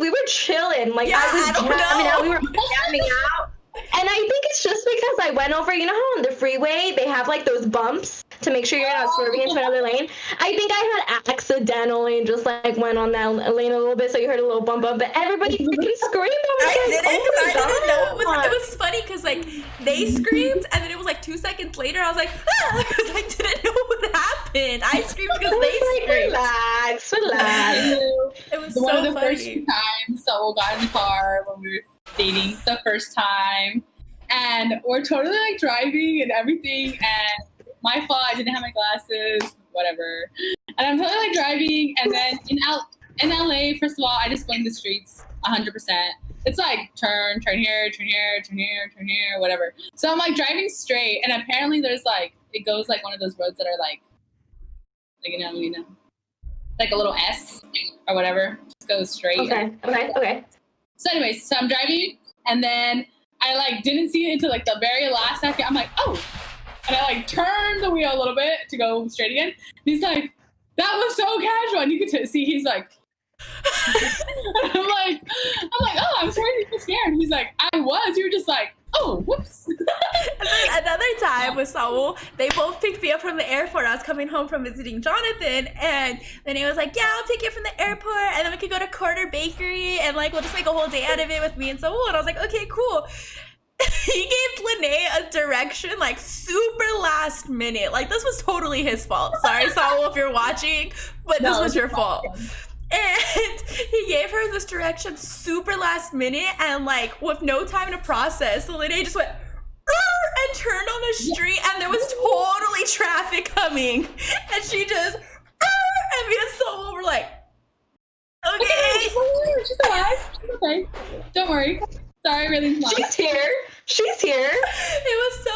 We were chilling. Like, yeah, I was jamming out. We were jamming out. And I think it's just because I went over, you know how on the freeway they have like those bumps to make sure you're not swerving into another lane? I think I had accidentally just like went on that lane a little bit, so you heard a little bump up, but everybody freaking screamed. I didn't know. It was funny because like they screamed and then it was like 2 seconds later I was like, because I didn't know what happened. I screamed because they screamed. Relax. It was one so of the funny. first times Saul got in the car when we were dating the first time, and we're totally like driving and everything, and my fault, I didn't have my glasses, whatever, and I'm totally like driving, and then in LA, first of all, I just blame the streets 100%. It's like turn here, whatever. So I'm like driving straight, and apparently there's like, it goes like one of those roads that are like you know, like a little S or whatever, just goes straight. Okay. So anyways, so I'm driving, and then I like didn't see it until like the very last second. I'm like, oh, and I like turned the wheel a little bit to go straight again. He's like, that was so casual, and you could see he's like, I'm like, oh, I'm sorry to be scared. He's like, I was. You were just like, oh, whoops. And then another time with Saul, they both picked me up from the airport. I was coming home from visiting Jonathan, and then he was like, yeah, I'll pick you up from the airport, and then we could go to Corner Bakery, and like we'll just make a whole day out of it with me and Saul. And I was like, okay, cool. He gave Lenae a direction like super last minute. Like, this was totally his fault. Sorry, Saul, if you're watching, but this was your fault. And he gave her this direction super last minute and like with no time to process. So Lenae just went and turned on the street, and there was totally traffic coming, and she just and me and Saul were like, okay. She's alive. She's okay. Don't worry. Sorry, really. She's here. It was so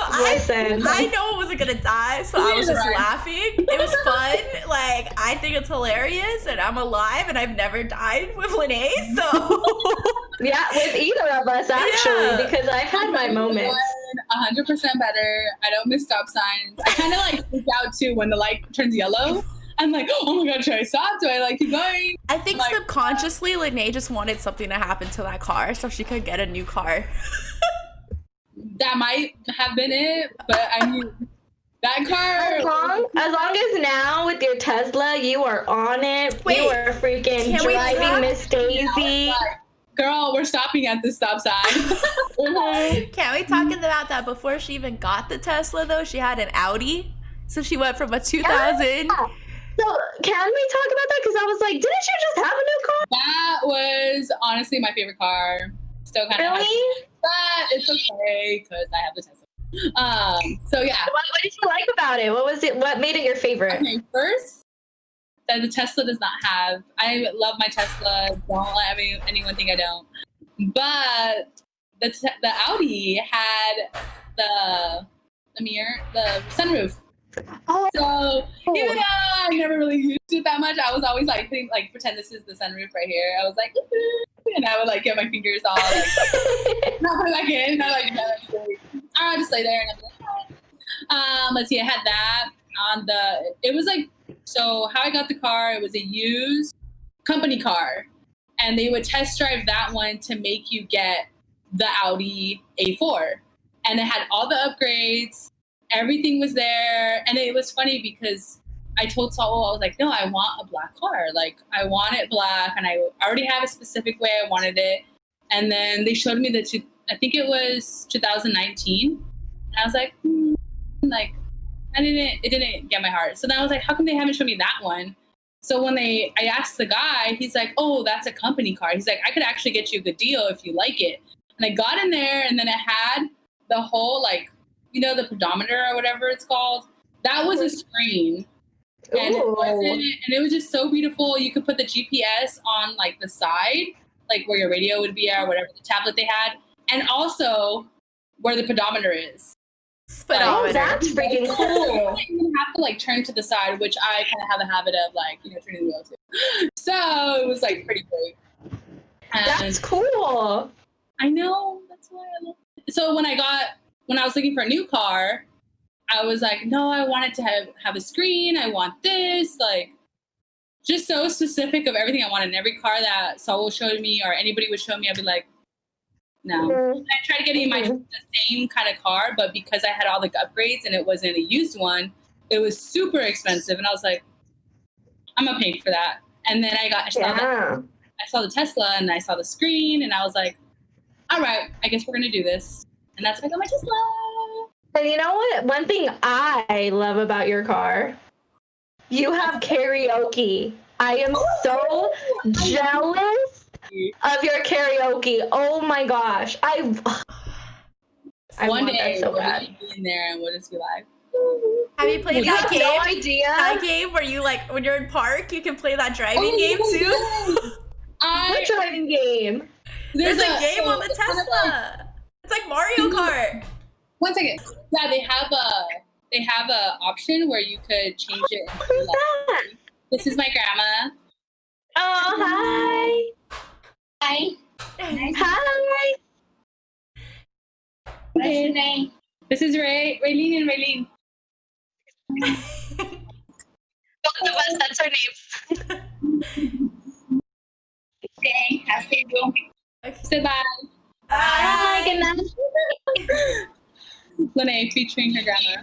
I know I wasn't gonna die, so I was just laughing. It was fun. Like, I think it's hilarious, and I'm alive, and I've never died with Lenae, so yeah, with either of us actually, because I've had my moments. 100% better. I don't miss stop signs. I kind of like freak out too when the light turns yellow. I'm like, oh my god, should I stop? Do I like keep going? I think like, subconsciously, Lenae just wanted something to happen to that car so she could get a new car. That might have been it, but I mean, that car. As long as now with your Tesla, you are on it. Wait, you are freaking driving Miss Daisy. Girl, we're stopping at the stop sign. Can't we talk about that before she even got the Tesla, though? She had an Audi. So she went from a 2000. Yeah. So can we talk about that? Because I was like, didn't you just have a new car? That was honestly my favorite car. Still kind of. Really? But it's okay because I have the Tesla. So yeah. What did you like about it? What was it? What made it your favorite? Okay, first, that the Tesla does not have. I love my Tesla. Don't let anyone think I don't. But the Audi had the sunroof. Oh. So even though I never really used it that much, I was always like pretend this is the sunroof right here. I was like, and I would like get my fingers all like not put it back in. I like no, I'll just lay there and I'd be like, let's see, I had that on it was like, so how I got the car, it was a used company car, and they would test drive that one to make you get the Audi A4, and it had all the upgrades, everything was there. And it was funny because I told Saul, I was like, no, I want a black car, like I want it black, and I already have a specific way I wanted it. And then they showed me I think it was 2019, and I was like, like it didn't get my heart. So then I was like, how come they haven't shown me that one? So when I asked the guy, he's like, oh, that's a company car. He's like, I could actually get you a good deal if you like it. And I got in there, and then it had the whole, like, the pedometer or whatever it's called. That was a screen. And it was just so beautiful. You could put the GPS on like the side, like where your radio would be or whatever the tablet they had, and also where the pedometer is. Oh, that's freaking cool. You don't even have to like turn to the side, which I kind of have a habit of, like, turning the wheel to. So it was like pretty great. And that's cool. I know, that's why I love it. So when I was looking for a new car, I was like, no, I wanted to have a screen. I want this, like, just so specific of everything I wanted. And every car that Saul showed me or anybody would show me, I'd be like, no. Mm-hmm. I tried getting the same kind of car, but because I had all the upgrades and it wasn't a used one, it was super expensive. And I was like, I'm gonna pay for that. And then I saw the Tesla and I saw the screen and I was like, all right, I guess we're gonna do this. And that's why I got my Tesla. And you know what? One thing I love about your car, you have karaoke. I am so jealous of your karaoke. Oh my gosh. I One want day that so bad. We'll be in there and we'll just be like, have you played that game? No idea. That game where you, like, when you're in park, you can play that driving game too? What driving game? There's a game on the Tesla. It's like Mario Kart. One second. Yeah, they have a option where you could change it. Who's that? This is my grandma. Oh, hi. Hi. Hi. What's your name? This is Raylene and Raylene. Both of us, that's our names. Okay, I'll see you. Say bye. Bye. Good night. Lenae featuring her grandma.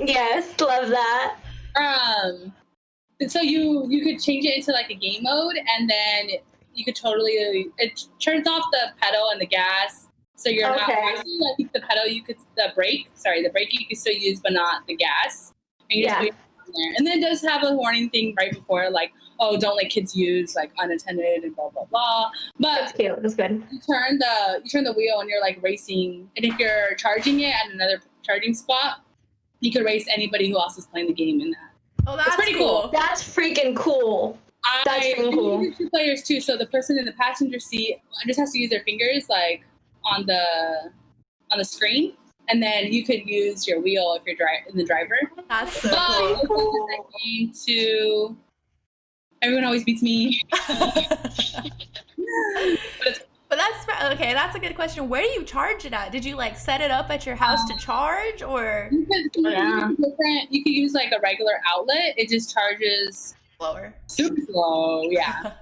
Yes, love that. So you could change it into like a game mode, and then you could it turns off the pedal and the gas, so you're not actually, I think the brake you could still use, but not the gas. And you just put it on there. And then it does have a warning thing right before, like, oh, don't let kids use like unattended and blah blah blah. But that's cute. That's good. You turn the wheel and you're like racing, and if you're charging it at another charging spot, you could race anybody who else is playing the game in that. Oh, that's pretty cool. That's freaking cool. That's freaking cool. 2 players too, so the person in the passenger seat just has to use their fingers like on the screen, and then you could use your wheel if you're in the driver. That's so cool. That game too. Everyone always beats me. But that's okay. That's a good question. Where do you charge it at? Did you like set it up at your house to charge, or? You could use like a regular outlet. It just charges slower. Super slow, yeah.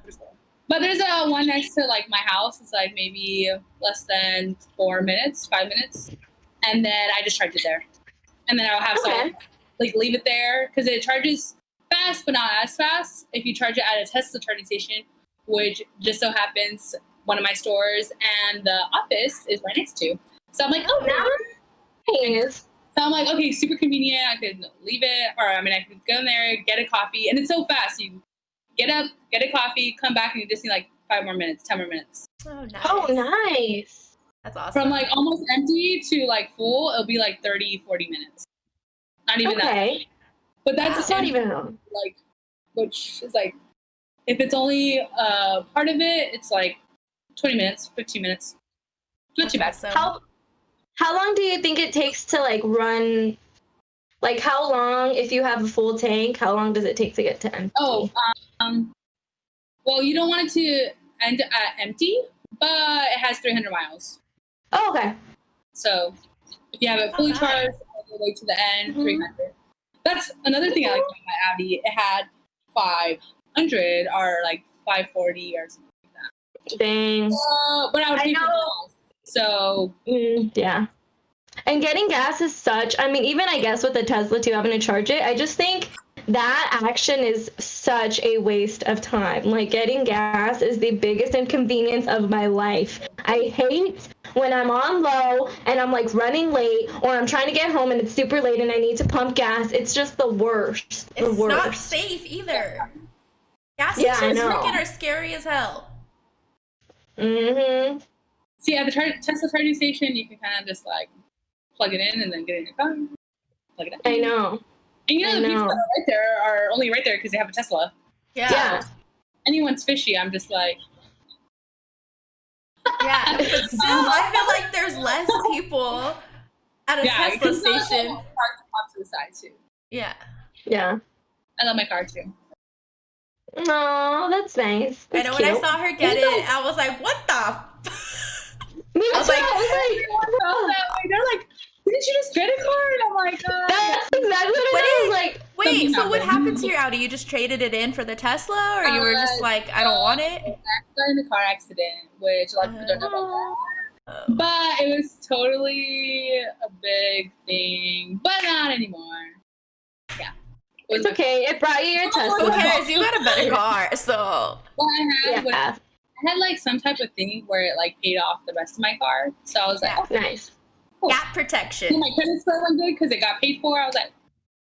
But there's a one next to like my house. It's like maybe less than 5 minutes, and then I just charge it there, and then I'll have someone like leave it there because it charges fast, but not as fast if you charge it at a Tesla charging station, which just so happens one of my stores and the office is right next to. So I'm like, oh, nice. So I'm like, okay, super convenient. I could leave it, or I could go in there, get a coffee, and it's so fast. You get up, get a coffee, come back, and you just need like 5 more minutes, 10 more minutes. Oh, nice. Oh, nice. That's awesome. From like almost empty to like full, it'll be like 30, 40 minutes. Not even that. But that's not even like, which is like, if it's only part of it, it's like 20 minutes, 15 minutes. Not too bad. How How long do you think it takes to like run? Like how long, if you have a full tank, how long does it take to get to empty? Oh, well, you don't want it to end at empty, but it has 300 miles. Oh, okay. So if you have it fully charged all the way to the end, 300. That's another thing I like about my Audi. It had 500 or like 540 or something like that. Dang. But I would pay for gas. So yeah. And getting gas is such, I mean, even I guess with the Tesla too, having to charge it, I just think that action is such a waste of time. Like getting gas is the biggest inconvenience of my life. I hate when I'm on low and I'm like running late, or I'm trying to get home and it's super late and I need to pump gas. It's just the worst. It's not safe either. Gas stations freaking are scary as hell. Mm-hmm. See, at the Tesla charging station, you can kind of just like plug it in and then get in your car. Plug it in. I know. And you know, the people that are right there are only right there because they have a Tesla. Yeah. So anyone's fishy. I'm just like. Yeah, but still, I feel like there's less people at a Tesla station. Off to the side too. Yeah. Yeah. I love my car too. Oh, that's nice. That's I know cute. when I saw her get it, I was like, what the? Me I was too. like, they're like, didn't you just get a car? And I'm like, that's exactly what I was like. Wait, so what happened to your Audi? You just traded it in for the Tesla, or you were just like, I don't want it? I got in a car accident, which a lot of people don't know about that. But it was totally a big thing, but not anymore. Yeah. It's okay. It brought you your Tesla. Who cares? You got a better car, so. Well, I had like some type of thing where it like paid off the rest of my car. So I was like, oh, nice. Cool. Gap protection. And my credit score went good because it got paid for. I was like,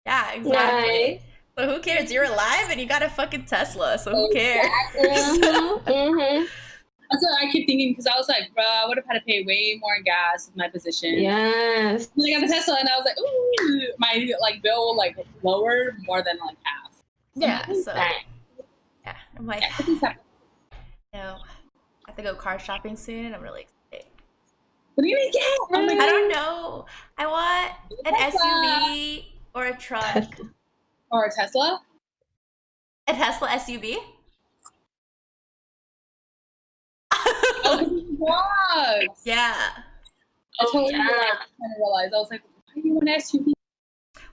yeah, exactly. Nice. But who cares? You're alive and you got a fucking Tesla, so who cares? That's what I keep thinking, because I was like, bro, I would have had to pay way more in gas with my position. Yes. And I got the Tesla, and I was like, ooh, my like bill like lowered more than like half. Yeah. So yeah, I'm like, no, I have to go car shopping soon, and I'm really excited. What are you gonna get? Oh my God. I don't know. I want an SUV or a truck. Or a Tesla? A Tesla SUV? Oh, yeah. I totally realized. I was like, why do you want an SUV?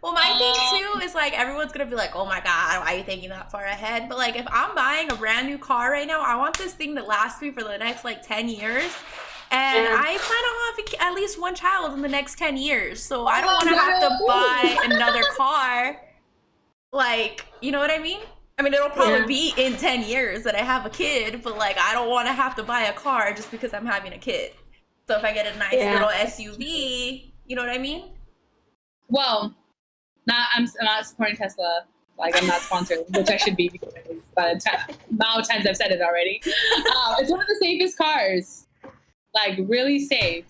Well, my thing too is like everyone's gonna be like, oh my God, why are you thinking that far ahead? But like if I'm buying a brand new car right now, I want this thing to last me for the next like 10 years. And I plan on having at least one child in the next 10 years. So I don't want to have to buy another car. Like, you know what I mean? I mean, it'll probably be in 10 years that I have a kid, but like, I don't want to have to buy a car just because I'm having a kid. So if I get a nice little SUV, you know what I mean? Well, I'm not supporting Tesla. Like, I'm not sponsored, which I should be, because by the amount of times I've said it already. It's one of the safest cars. Like, really safe.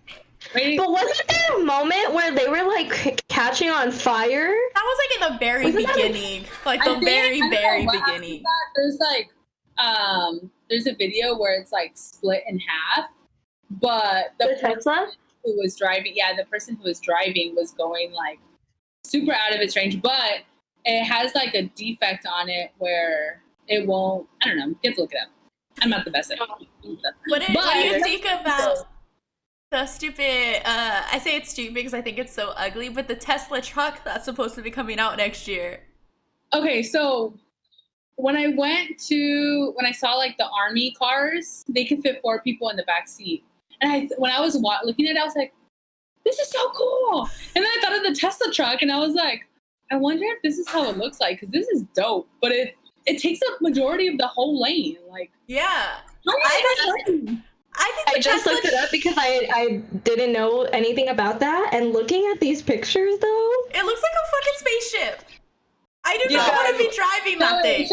Right? But wasn't there a moment where they were like catching on fire? That was like in the very beginning. Like the very beginning. There's like there's a video where it's like split in half. But the Tesla who was driving, the person who was driving was going like super out of its range, but it has like a defect on it where it won't, I don't know, you have to look it up. I'm not the best at it. What do you think about the stupid, I say it's stupid because I think it's so ugly, but the Tesla truck that's supposed to be coming out next year? Okay, so when I saw like the army cars, they can fit 4 people in the back seat. And when I was looking at it, I was like, this is so cool. And then I thought of the Tesla truck and I was like, I wonder if this is how it looks like, because this is dope. But it takes up majority of the whole lane. Like, yeah. I just looked it up because I didn't know anything about that. And looking at these pictures, though, it looks like a fucking spaceship. I do not want to be driving that thing.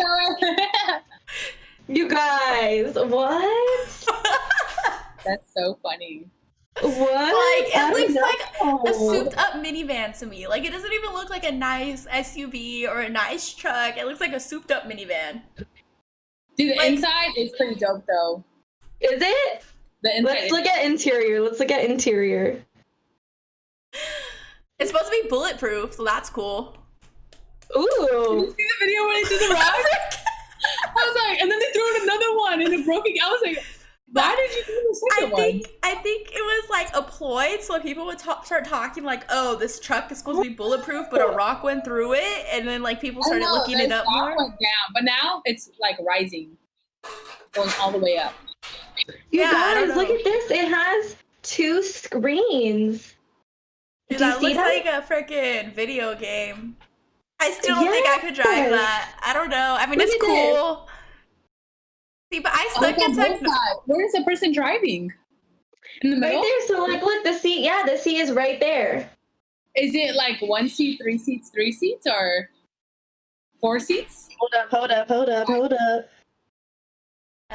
You guys, what? That's so funny. What? Like, it looks like a souped-up minivan to me. Like, it doesn't even look like a nice SUV or a nice truck. It looks like a souped-up minivan. Dude, the inside is pretty dope, though. Is it? The inside. Let's look at interior. It's supposed to be bulletproof, so that's cool. Ooh. Did you see the video when they threw the rock? I was like, and then they threw in another one and it broke again. I was like, why did you do the second one? I think it was like a ploy so people would start talking like, oh, this truck is supposed to be bulletproof, but a rock went through it, and then like people started looking it up more. Went down, but now it's like rising, going all the way up. You guys, look at this. It has 2 screens. Dude, that looks like a freaking video game. I still don't think I could drive that. I don't know. I mean, it's cool. See, but I suck at technology. Where is the person driving? In the middle? Right there. So, like, look, the seat. Yeah, the seat is right there. Is it like 1 seat, 3 seats, 3 seats, or 4 seats? Hold up. I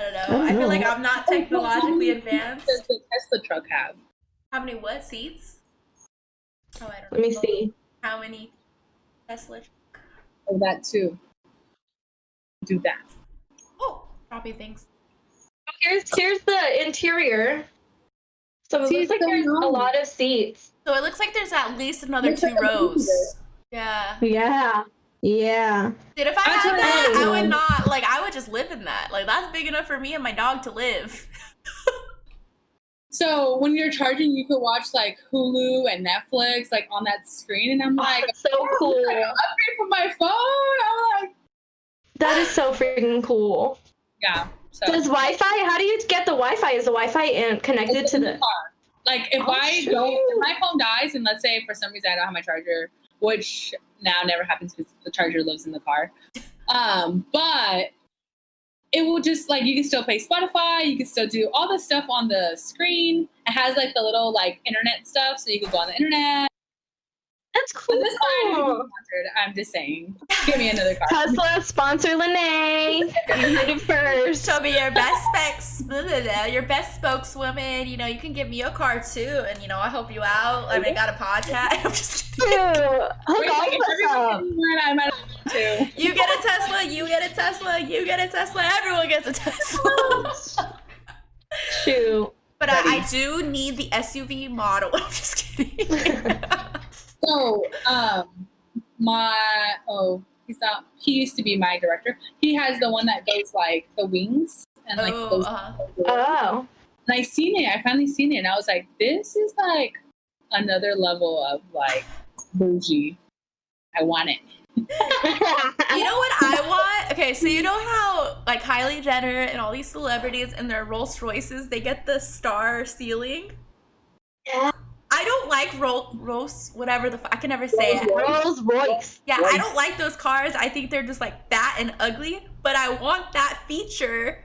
don't know. I feel like I'm not technologically advanced. What does the Tesla truck have? How many seats? Oh, I don't know. Let me see. How many Tesla? Oh, that too. Do that. Oh, probably things. Here's the interior. So it looks like there's a lot of seats. So it looks like there's at least another 2 rows. Yeah. Yeah. Dude, if I had that, I would not, like, I would just live in that. Like, that's big enough for me and my dog to live. So when you're charging, you could watch like Hulu and Netflix like on that screen, and I'm like, that's so cool. I'm upgrade from my phone. I'm like, that is so freaking cool. Yeah. So. Does Wi-Fi? How do you get the Wi-Fi? Is the Wi-Fi connected to the car? Like if if my phone dies, and let's say for some reason I don't have my charger, which now never happens because the charger lives in the car. But it will just like, you can still play Spotify, you can still do all the stuff on the screen. It has like the little like internet stuff, so you can go on the internet. That's cool. This car, I'm just saying. Give me another car. Tesla sponsor Lenae. You heard it first. She'll be your best your best spokeswoman. You know, you can give me a car too, and you know, I'll help you out. I mean, I got a podcast. I'm just kidding. You get a Tesla. You get a Tesla. You get a Tesla. Everyone gets a Tesla. Shoot. But I do need the SUV model. I'm just kidding. So, he used to be my director. He has the one that goes like the wings and like those. Oh. And I finally seen it, and I was like, this is like another level of like bougie. I want it. You know what I want? Okay, so you know how like Kylie Jenner and all these celebrities in their Rolls Royces, they get the star ceiling? Yeah. I don't like Rolls, whatever I can never say it. Rolls Royce. Yeah, I don't like those cars. I think they're just like fat and ugly. But I want that feature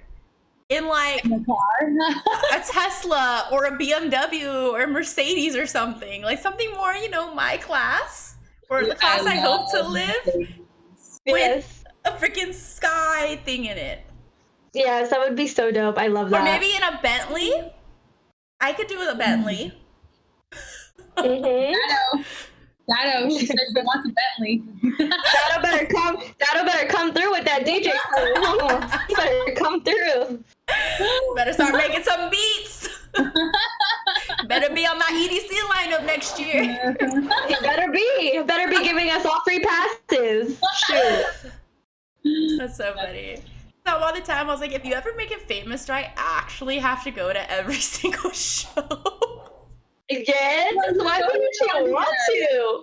in like a Tesla or a BMW or a Mercedes or something. Like something more, you know, my class or the class I hope to live with a freaking sky thing in it. Yes, that would be so dope. I love that. Or maybe in a Bentley. I could do a Bentley. Dado, she said she wants a Bentley. Dado better come through with that DJ. Better come through. Better start making some beats. Better be on my EDC lineup next year. You better be giving us all free passes. Shoot. That's so funny. So all the time I was like, if you ever make it famous, do I actually have to go to every single show? Yes, why wouldn't you want to?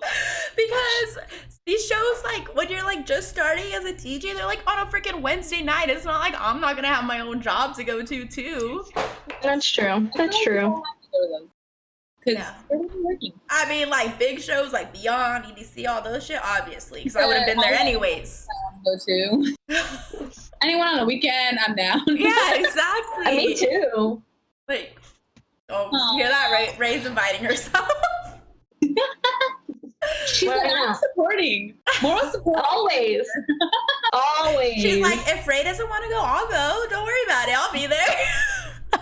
Because these shows, like, when you're, like, just starting as a DJ, they're, like, on a freaking Wednesday night. It's not like I'm not gonna have my own job to go to, too. That's true. That's true. Because they're working. I mean, like, big shows like Beyond, EDC, all those shit, obviously, because I would have been there anyways. Go to. Anyone on the weekend, I'm down. Yeah, exactly. Me too. Like, you hear that? Ray's inviting herself. She's like, I'm supporting. Moral support. Always. She's like, if Ray doesn't want to go, I'll go. Don't worry about it. I'll be there. No,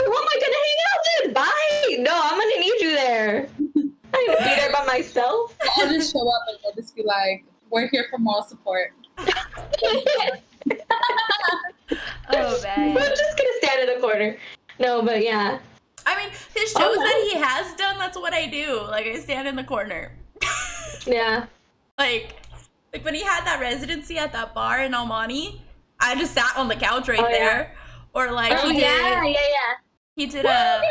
who am I gonna hang out with? Bye. No, I'm gonna need you there. I'm gonna be there by myself. I'll just show up and they'll just be like, we're here for moral support. Oh, man. I'm just gonna stand in the corner. No, but yeah. I mean, his shows that he has done, that's what I do. Like, I stand in the corner. Yeah. Like when he had that residency at that bar in Almani, I just sat on the couch right there. Or like he did. He did a.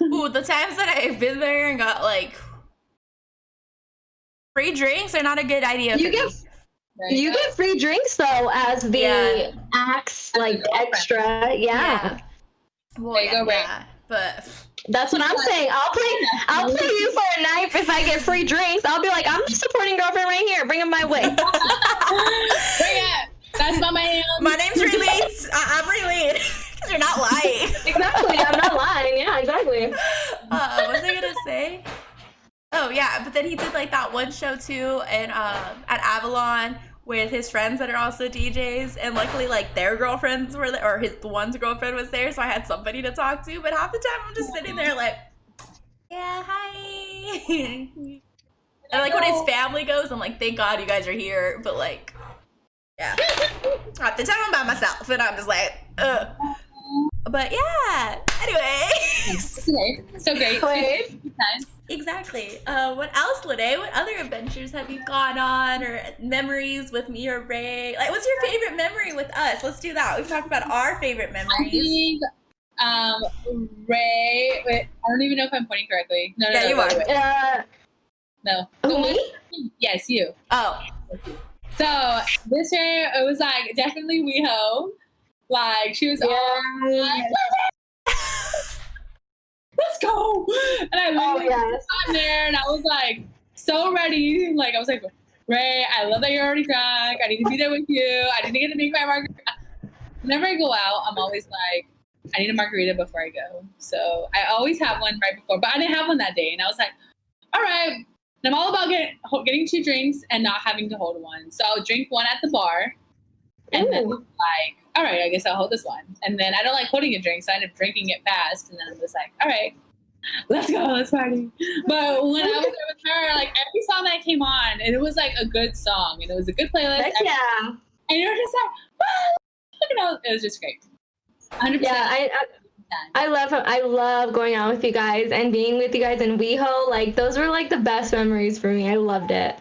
Ooh, the times that I've been there and got like free drinks are not a good idea for me. You get free drinks though as the acts like extra. Yeah. Boy, yeah. But that's what I'm saying. I'll play you for a night if I get free drinks. I'll be like, I'm the supporting girlfriend right here. Bring them my way. Bring it. That's not my name. My name's Raylene. I'm Raylene. Because you're not lying. Exactly. I'm not lying. Yeah, exactly. What was I gonna say? Oh yeah, but then he did like that one show too, and at Avalon with his friends that are also DJs, and luckily like their girlfriends were there, or the one's girlfriend was there, so I had somebody to talk to. But half the time I'm just sitting there like, yeah, hi. And like when his family goes, I'm like, thank God you guys are here. But like, yeah, half the time I'm by myself, and I'm just like, ugh. But yeah, anyway. So great. Exactly. What else, Lenae? What other adventures have you gone on, or memories with me or Ray? Like, what's your favorite memory with us? Let's do that. We've talked about our favorite memories. I think Ray. Wait, I don't even know if I'm pointing correctly. No, you are. No. Me? Yes, you. Oh. So this year it was like definitely WeHo. Like she was all like, let's go. And I literally got there and I was like so ready. Like I was like, Ray, I love that you're already drunk. I need to be there with you. I need to get to make my margarita. Whenever I go out, I'm always like, I need a margarita before I go. So I always have one right before, but I didn't have one that day. And I was like, all right. And I'm all about getting 2 drinks and not having to hold one. So I'll drink one at the bar. And then I'm like, all right, I guess I'll hold this one. And then I don't like holding a drink, so I end up drinking it fast. And then I'm just like, all right, let's go, let's party. But when I was there with her, like every song that came on, and it was like a good song, and it was a good playlist. Yeah. And you were just like, oh, it was just great. 100%. Yeah, I love going out with you guys and being with you guys in WeHo. Like those were like the best memories for me. I loved it.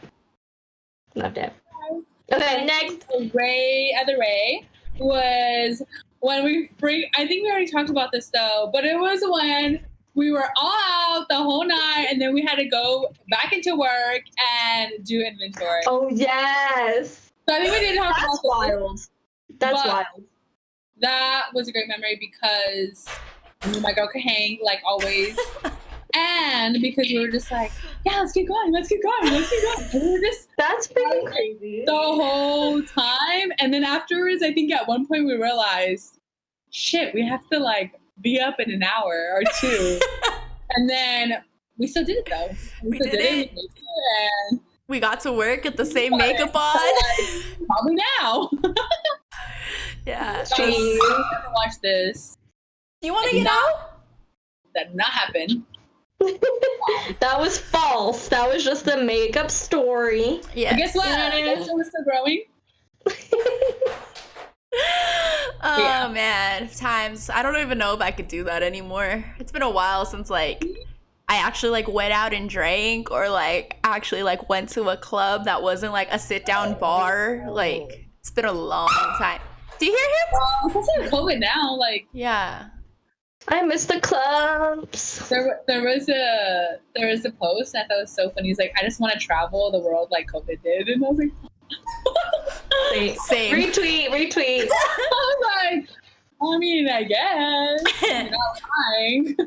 Okay, next. Other Ray was when I think we already talked about this though, but it was when we were all out the whole night and then we had to go back into work and do inventory. Oh, yes. So I think we didn't talk about That's wild. That's wild. That was a great memory because me and my girl could hang like always. And because we were just like, yeah, let's keep going. And we were just that's pretty crazy the whole time. And then afterwards, I think at one point we realized, shit, we have to like be up in an hour or 2. And then we still did it though. We still did it. And we got to work at the same makeup on. Probably now. Yeah. I never watched this. You want to get out? That did not happen. That was false. That was just a makeup story. Yeah. Guess what? I guess it was still growing. Oh man, times. I don't even know if I could do that anymore. It's been a while since like I actually like went out and drank, or like actually like went to a club that wasn't like a sit down bar. Like it's been a long time. Do you hear him? It's like COVID now. Like yeah. I miss the clubs. There was a post I thought was so funny. He's like, I just want to travel the world like COVID did, and I was like, same. Retweet. I was like, I mean, I guess. You're not lying.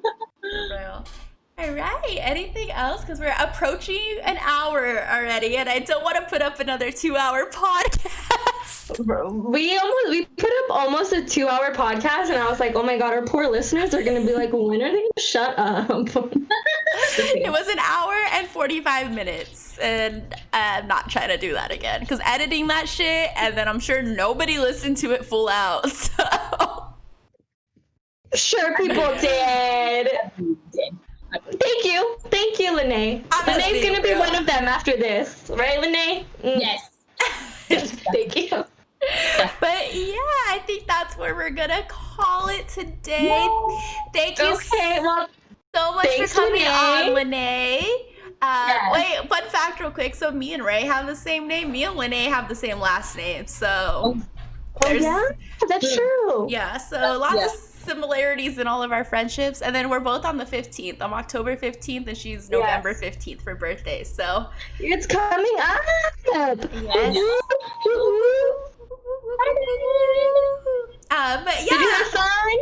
Real. All right. Anything else? Because we're approaching an hour already, and I don't want to put up another 2-hour podcast. We put up almost a 2-hour podcast, and I was like, oh my god, our poor listeners are gonna be like, when are they gonna shut up? It was an hour and 45 minutes, and I'm not trying to do that again because editing that shit, and then I'm sure nobody listened to it full out. So sure, people did. Thank you, Lenae. Lenae's gonna be one of them after this, right, Lenae? Yes. Thank you. But yeah, I think that's where we're gonna call it today. Yay. Thank you so so much for coming on, Lenae. Yes. Wait, fun fact real quick. So me and Ray have the same name. Me and Lenae have the same last name. So yeah, that's true. Yeah, so lots of similarities in all of our friendships. And then we're both on the 15th. I'm October 15th and she's November 15th for birthdays. So it's coming up. Yes. But yeah. Did you have fun?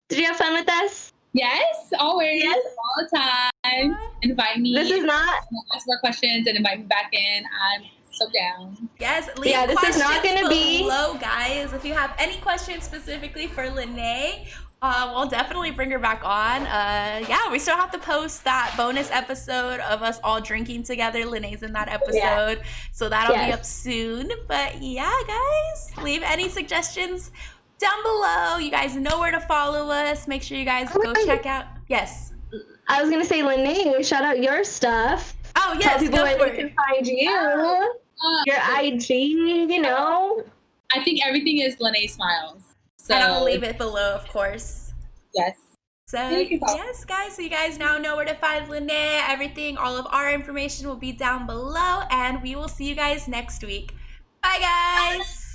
Did you have fun with us? Yes, always. Yes. All the time. Invite me. This is not. Ask more questions and invite me back in. I'm so down. Yes, leave questions this is not gonna below, guys. If you have any questions specifically for Lenae, we'll definitely bring her back on. Yeah, we still have to post that bonus episode of us all drinking together. Lenae's in that episode, so that'll be up soon. But yeah, guys, leave any suggestions down below. You guys know where to follow us. Make sure you guys go check out. Yes. I was gonna say, Lenae, shout out your stuff. Oh yes, tell people where they can find you. Your IG, you know. I think everything is Lenae Smiles. So and I'll leave it below, of course. Yes. So yes, guys. So you guys now know where to find Lenae. Everything, all of our information will be down below, and we will see you guys next week. Bye, guys.